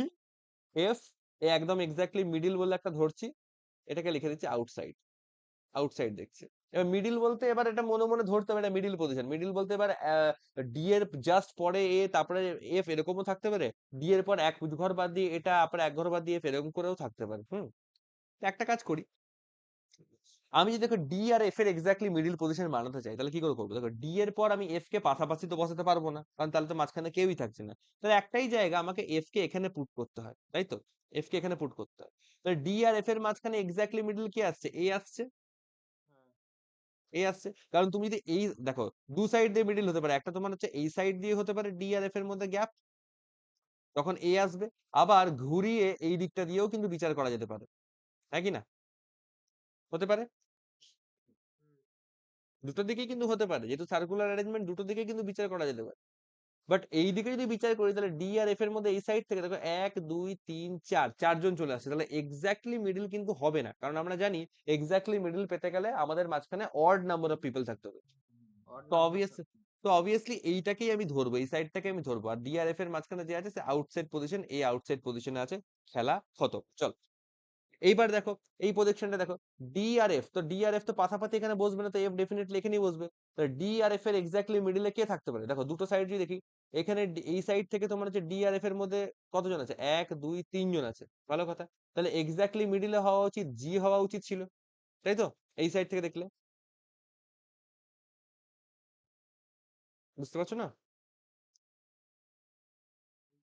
এফ, এ একদম এক্স্যাক্টলি মিডিল বলে একটা ধরছি, এটাকে লিখে দিচ্ছি আউটসাইড, আউটসাইড দেখছে। এবার মিডিল বলতে এবার এটা মনে মনে ধরতে হবে, এটা মিডিল পজিশন। মিডিল বলতে এবার ডি এর জাস্ট পরে এ, তারপরে এফ, এরকমও থাকতে পারে। ডি এর পর এক ঘর বাদ দিয়ে এটা, তারপরে এক ঘর বাদ দিয়ে এফ, এরকম করেও থাকতে পারে। একটা কাজ করি, আমি যদি দেখো ডি আর এফ এর এক্স্যাক্টলি মিডিল পজিশন বানাতে চাই, তাহলে কি করে করবো, দেখো ডি এর পর আমি এফ কে পাশাপাশি তো বসাতে পারবো না, কারণ তাহলে তো মাঝখানে কেউই থাকছে না। তাহলে একটাই জায়গা আমাকে এফ কে এখানে পুট করতে হয়, তাই তো, এফ কে এখানে পুট করতে হয়। তাহলে ডি আর এফ এর মাঝখানে এক্স্যাক্টলি মিডিল কি আসছে, এ আসছে, এ আসছে। কারণ তুমি যদি এই দেখো দু সাইড দিয়ে মিডিল হতে পারে, একটা তোমার হচ্ছে এই সাইড দিয়ে হতে পারে ডি আর এফ এর মধ্যে গ্যাপ, তখন এ আসবে। আবার ঘুরিয়ে এই দিকটা দিয়েও কিন্তু বিচার করা যেতে পারে, হ্যাঁ কি না, হতে পারে, দুটো দিকেই কিন্তু হতে পারে, যেহেতু সার্কুলার অ্যারেঞ্জমেন্ট দুটো দিকে কিন্তু বিচার করা যেতে পারে। বাট এই দিকে যদি বিচার করি, তাহলে ডি আর এফ এর মধ্যে এই সাইড থেকে দেখো 1 2 3 4 চারজন চলে আসছে, তাহলে এক্স্যাক্টলি মিডিল কিন্তু হবে না, কারণ আমরা জানি এক্স্যাক্টলি মিডিল পেতে গেলে আমাদের মাঝখানে অড নাম্বার অফ পিপল থাকতে হবে। odd তো number অবভিয়াস, থাকবে। তো অবভিয়াসলি এইটাকেই আমি ধরবো, এই সাইডটাকে আমি ধরবো, আর ডিআরএফ এর মাঝখানে যে আছে সে আউটসাইড পজিশন, এই আউটসাইড পজিশনে আছে, খেলা খতম। চল এইবার দেখো এই প্রজেকশনটা দেখো, ডিআরএফ, তো ডিআরএফ তো পাশাপাশি এখানে বসবে না, তো এফ ডেফিনেটলি এখানেই বসবে। তো ডিআরএফ এর এক্স্যাক্টলি মিডিলে কে থাকতে পারে, দেখো দুটো সাইড যদি দেখি, এখানে এই সাইড থেকে তোমার হচ্ছে ডিআরএফ এর মধ্যে কতজন আছে, 1 2 3 জন আছে, ভালো কথা। তাহলে এক্স্যাক্টলি মিডিলে হওয়া উচিত জি হওয়া উচিত ছিল, তাই তো, এই সাইড থেকে দেখলে, বুঝতে পারছো না?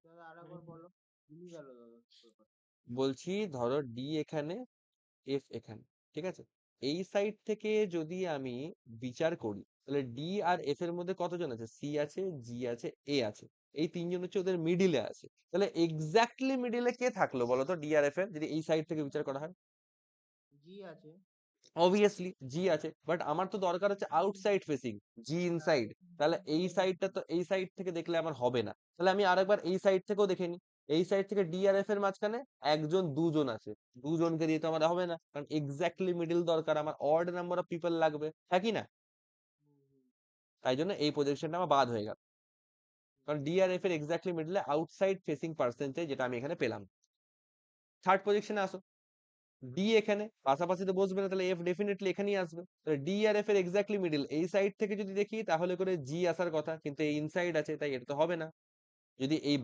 দাদা আরেকবার বলো, ভুলে গেল দাদা ব্যাপারটা। বলছি ধরো ডি এখানে, এফ এখানে, ঠিক আছে? এই সাইড থেকে যদি আমি বিচার করি তাহলে ডি আর এফ এর মধ্যে কতজন আছে? সি আছে, জি আছে, এ আছে। এই তিনজন হচ্ছে ওদের মিডিলে আছে। তাহলে এক্স্যাক্টলি মিডিলে কে থাকলো বলো তো ডি আর এফ এর, যদি এই সাইড থেকে বিচার করা হয়? জি আছে। অবভিয়াসলি জি আছে, বাট আমার তো দরকার হচ্ছে আউটসাইড ফেসিং, জি ইনসাইড। তাহলে এই সাইডটা তো এই সাইড থেকে দেখলে আমার হবে না, তাহলে আমি আরেকবার এই সাইড থেকেও দেখে নিই। এই সাইড থেকে ডি আর এফ এর মাঝখানে একজন দুজন আছে, দুজনকে দিয়ে তো আমার হবে না, কারণ এক্স্যাক্টলি মিডল দরকার, আমার অড নাম্বার অফ পিপল লাগবে, হ্যাঁ কি না? তাই জন্য এই প্রজেকশনটা আমার বাদ হয়ে গেল, কারণ ডি আর এফ এর এক্স্যাক্টলি মিডলে আউটসাইড ফেসিং পার্সন চাই, যেটা আমি এখানে পেলাম। থার্ড পজিশনে আসো, ডি এখানে পাশাপাশিতে বসবে না, তাহলে এফ ডেফিনেটলি এখানেই আসবে। তাহলে ডি আর এফ এর এক্স্যাক্টলি মিডল এই সাইড থেকে যদি দেখি তাহলে করে জি আসার কথা, কিন্তু এই ইনসাইড আছে, তাই এটা তো হবে না। যদি এই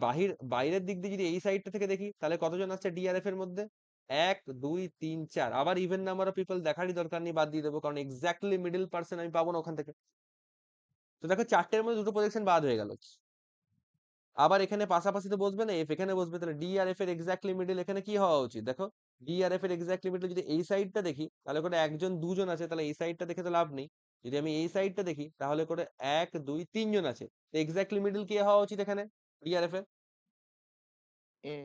বাইরের দিক দিয়ে যদি এই সাইডটা থেকে দেখি তাহলে কতজন আছে ডি আর এফ এর মধ্যে? 1 2 3 4, আবার ইভেন নাম্বার অফ পিপল দেখারই দরকার নেই, বাদ দিয়ে দেবো, কারণ এক্স্যাক্টলি মিডল পার্সন আমি পাবো না ওখান থেকে। তো দেখো চারটের মধ্যে দুটো প্রজেকশন বাদ হয়ে গেল। আবার এখানে পাশাপাশিতে বসবে না, এফ এখানে বসবে, তাহলে ডি আর এফ এর এক্স্যাক্টলি মিডল এখানে কি হওয়া উচিত? দেখো ডি আর এফ এর এক্স্যাক্টলি মিডল যদি এই সাইডটা দেখি তাহলে করে একজন দুজন আছে, তাহলে এই সাইডটা দেখে তো লাভ নেই। যদি আমি এই সাইডটা দেখি তাহলে করে 1 2 3 জন আছে, তো এক্স্যাক্টলি মিডল কি হওয়া উচিত এখানে ডি আর এফ এর? এ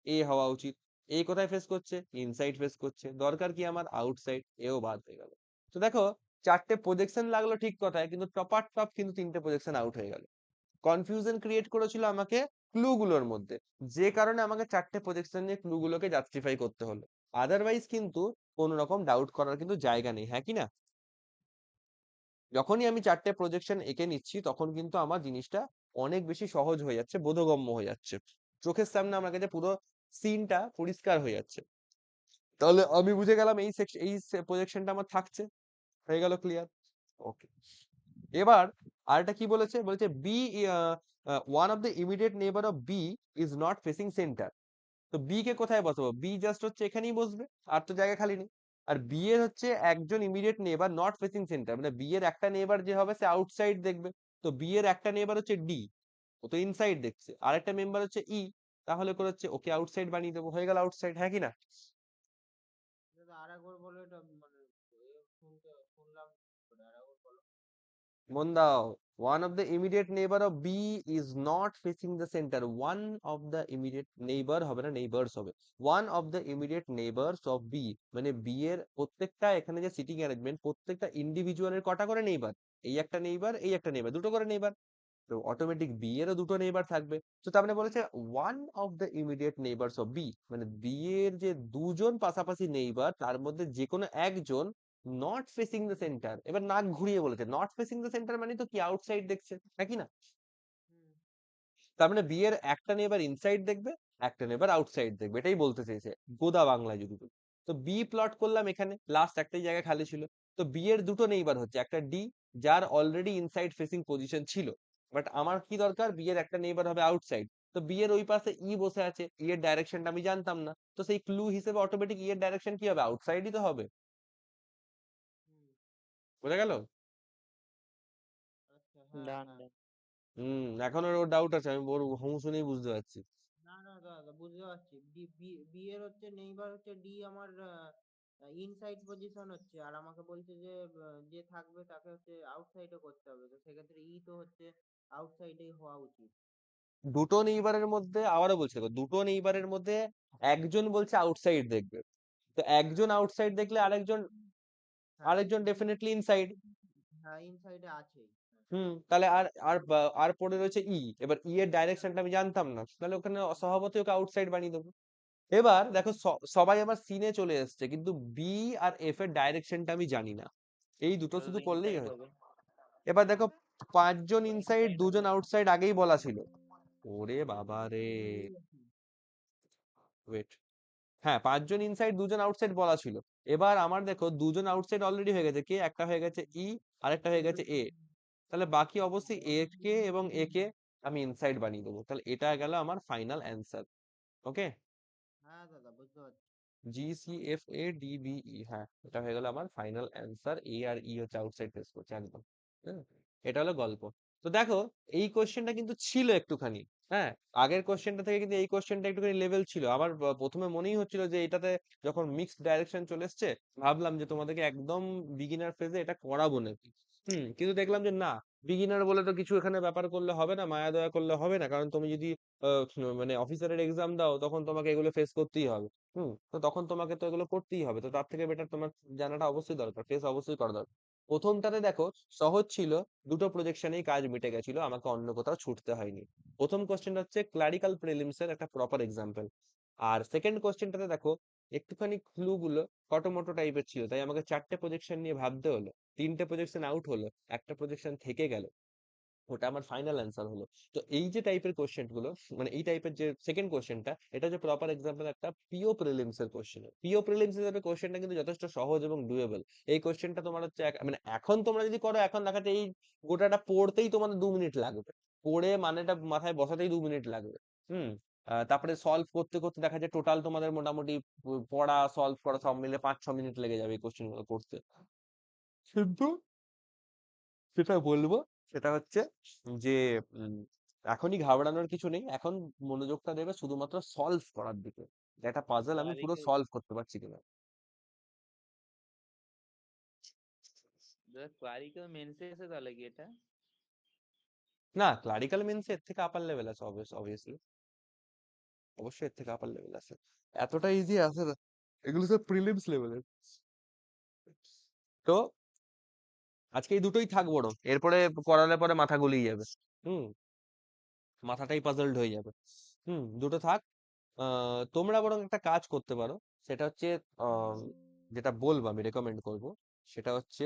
এ হওয়া উচিত। এ কোথায় ফেস করছে? ইনসাইড ফেস করছে, দরকার কি আমার? আউটসাইড, এও বাদ হয়ে গেল। তো দেখো চারটে প্রজেকশন লাগলো ঠিক কথায়, কিন্তু টপার টপ কিন্তু তিনটে প্রজেকশন আউট হয়ে গেল। কনফিউশন ক্রিয়েট করেছিল আমাকে ক্লু গুলোর মধ্যে, যে কারণে আমাকে চারটে প্রজেকশন নিয়ে ক্লু গুলোকে জাস্টিফাই করতে হলো। আদারওয়াইজ কিন্তু কোনো রকম ডাউট করার কিন্তু জায়গা নেই, হ্যাঁ কি না? যখনই আমি চারটে প্রজেকশন এঁকে নিচ্ছি তখন কিন্তু আমার জিনিসটা অনেক বেশি সহজ হয়ে যাচ্ছে, বোধগম্য হয়ে যাচ্ছে, চোখের সামনে আমার কাছে পুরো সিনটা পরিষ্কার হয়ে যাচ্ছে। তাহলে আমি বুঝে গেলাম এই প্রজেকশনটা আমার থাকছে, হয়ে গেল ক্লিয়ার। ওকে, এবার আরেকটা কি বলেছে, বলেছে B one of the immediate neighbour of B is not facing centre. তো বি কে কোথায় বসাবো? বি জাস্ট হচ্ছে এখানেই বসবে, আর তো জায়গা খালি নেই। আর বি এর হচ্ছে একজন ইমিডিয়েট নেবার নট ফেসিং সেন্টার, মানে বি এর একটা নেবার যে হবে সে আউটসাইড দেখবে। তো বি এর একটা নেবার হচ্ছে ডি, ও তো ইনসাইড দেখছে, আর একটা মেম্বার হচ্ছে ই, তাহলে করে হচ্ছে ওকে আউটসাইড বানিয়ে দেবো, হয়ে গেল আউটসাইড, হ্যাঁ কি না? দাদা আরেকবার বলো এটা, মানে শুনলাম কি করে, আরেকবার বলো। মন দাও, one of the immediate neighbor of B is not facing the center. One of the immediate neighbor হবে না, neighbors হবে। One of the immediate neighbors of B, মানে B এর প্রত্যেকটা এখানে যে সিটিং অ্যারেঞ্জমেন্ট, প্রত্যেকটা ইন্ডিভিজুয়ালের কটা করে নেইবার? এই একটা নেইবার, এই একটা নেইবার, দুটো করে নেইবার। তো অটোমেটিক বি এরও দুটো নেইবার থাকবে। তো তার মানে বলেছে one of the immediate neighbours of B, মানে বি এর যে দুজন পাশাপাশি নেইবার তার মধ্যে যে কোনো একজন নট ফেসিং দ্য সেন্টার। এবার নাক ঘুরিয়ে বলেছে নট ফেসিং দ্য সেন্টার, মানে তো কি আউটসাইড দেখছে, নাকি না? হুম। তার মানে বি এর একটা নেবার ইনসাইড দেখবে, একটা নেবার আউটসাইড দেখবে, এটাই বলতে চেয়েছে গোদা বাংলায় যদি বলি। তো বি প্লট করলাম, এখানে লাস্ট একটাই জায়গা খালি ছিল। তো বি এর দুটো নেইবার হচ্ছে, একটা ডি যার অলরেডি ইনসাইড ফেসিং পজিশন ছিল, বাট আমার কি দরকার? বি এর একটা নেইবার হবে আউটসাইড। তো বি এর ওই পাশে ই বসে আছে, ই এর ডাইরেকশনটা আমি জানতাম না, তো সেই ক্লু হিসেবে অটোমেটিক ই এর ডাইরেকশন কি হবে? আউটসাইডই তো হবে। হুম। বোঝা গেল? আচ্ছা, হ্যাঁ ডান হ্যাঁ। ডান। এখন ওর ডাউট আছে, আমি ওর হুঁ শুনেই বুঝতে পারছি। না না দাদা, বুঝতে পারছি। ডি বি বি এর হচ্ছে নেইবার হচ্ছে ডি, আমার ইনসাইড পজিশন হচ্ছে, আর আমাকে বলছে যে যে থাকবে তাকে হচ্ছে আউটসাইডে করতে হবে, তো সেক্ষেত্রে ই তো হচ্ছে আউটসাইডেই হওয়া উচিত। দুটো নেইবারের মধ্যে আবারও বলছি, দেখো দুটো নেইবারের মধ্যে একজন বলছে আউটসাইড দেখবে, তো একজন আউটসাইড দেখলে আরেকজন হ্যাঁ। আরেকজন ডেফিনেটলি ইনসাইড। হ্যাঁ, ইনসাইডে আছেই। হ্যাঁ। তাহলে আর পড়ে রয়েছে ই, এবার ই এর ডাইরেকশনটা আমি জানতাম না, তাহলে ওখানে স্বভাবতই ওকে আউটসাইড বানিয়ে দেবো। এবার দেখো সবাই আমার সিনে চলে এসছে, কিন্তু বি আর এফ এর ডাইরেকশনটা আমি জানি না, এই দুটো তাহলে শুধু তো করলেই ইনসাইড হয়। হবে। এবার দেখো পাঁচজন তাহলে ইনসাইড ইনসাইড হবে। দুজন আউটসাইড আগেই বলা ছিল। ওরে বাবা রে, ওয়েট, হ্যাঁ পাঁচজন ইনসাইড দুজন আউটসাইড বলা ছিল। এবার আমার দেখো দুজন আউটসাইড অলরেডি হয়ে গেছে, কে? একটা হয়ে গেছে ই, আর একটা হয়ে গেছে এ। তাহলে বাকি অবশ্যই এ কে এবং এ কে আমি ইনসাইড বানিয়ে দেবো, তাহলে এটা গেল আমার ফাইনাল অ্যান্সার। ওকে, হ্যাঁ দাদা, বুঝতে পারছি। G C F A D B E, হ্যাঁ এটা হয়ে গেল আমার ফাইনাল অ্যান্সার। এ আর ই হচ্ছে আউটসাইড ফেস করছে একদম। হ্যাঁ, এটা হলো গল্প। তো দেখো এই কোশ্চেনটা কিন্তু ছিল একটুখানি হ্যাঁ, আগের কোশ্চেনটা থেকে কিন্তু এই কোশ্চেনটা একটুখানি লেভেল ছিল। আমার প্রথমে মনেই হচ্ছিল যে এটাতে যখন মিক্সড ডাইরেকশন চলে এসছে, ভাবলাম যে তোমাদেরকে একদম বিগিনার ফেজে এটা করাবো নাকি। কিন্তু দেখলাম যে না, বিগিনার বলে তো কিছু এখানে ব্যাপার করলে হবে না, মায়া দয়া করলে হবে না, কারণ তুমি যদি মানে অফিসারের এক্সাম দাও তখন তোমাকে এগুলো ফেস করতেই হবে। তো তখন তোমাকে তো এগুলো করতেই হবে, তো তার থেকে বেটার তোমার জানাটা অবশ্যই দরকার, ফেস অবশ্যই করা দরকার। প্রথমটাতে দেখো সহজ ছিল, দুটো প্রজেকশনেই কাজ মিটে গেছিল, আমাকে অন্য কোথাও ছুটতে হয়নি। প্রথম কোশ্চেনটা হচ্ছে ক্লারিক্যাল প্রিলিমস এর একটা প্রপার এক্সাম্পল। আর সেকেন্ড কোশ্চেনটাতে দেখো একটুখানি ক্লু গুলো কটোমটো টাইপের ছিল, তাই আমাকে 4টে প্রজেকশন নিয়ে ভাবতে হলো। 3টে প্রজেকশন আউট হলো, একটা প্রজেকশন থেকে গেল, ওটা আমার ফাইনাল অ্যান্সার হলো। তো এই যে টাইপের কোশ্চেন গুলো, মানে এই টাইপের যে সেকেন্ড কোশ্চেনটা, এটা যে প্রপার এক্সাম্পল একটা পিও প্রিলিমস এর কোশ্চেন। পিও প্রিলিমস হিসেবে কোশ্চেনটা কিন্তু যথেষ্ট সহজ এবং ডুয়েবল। এই কোশ্চেনটা তোমার হচ্ছে মানে এখন তোমরা যদি করো, এখন দেখাতে এই গোটাটা পড়তেই তোমাদের 2 মিনিট লাগবে, পড়ে মানেটা মাথায় বসাতেই 2 মিনিট লাগবে। হুম তারপরে সলভ করতে করতে দেখা যায় টোটাল তোমাদের মোটামুটি পড়া সলভ করা সব মিলে 5-6 মিনিট লেগে যাবে এই কোশ্চেন গুলো করতে। কিন্তু যেটা বলবো সেটা হচ্ছে যে উম, এখনই ঘাবড়ানোর কিছু নেই, এখন মনোযোগটা দেবে শুধুমাত্র সলভ করার দিকে, যে একটা পাজল আমি পুরো ক্লারিক্যাল সলভ করতে পারছি কিনা। ক্লারিক্যাল মেন্সে এসে তাহলে কি এটা? না, ক্লারিক্যাল মিনস এর থেকে আপার লেভেল আছে, অবভিয়াসলি, অবশ্যই এর থেকে আপার লেভেল আছে, এতটা ইজি আছে না, এগুলো সব প্রিলিমস লেভেলের। তো আজকে এই দুটোই থাক, বড় এরপরে করালে পরে মাথা গলিয়ে যাবে। হুম মাথাটাই পাজলড হয়ে যাবে। দুটো থাক। তোমরা বরং একটা কাজ করতে পারো, সেটা হচ্ছে যেটা বলবো আমি রেকমেন্ড করব, সেটা হচ্ছে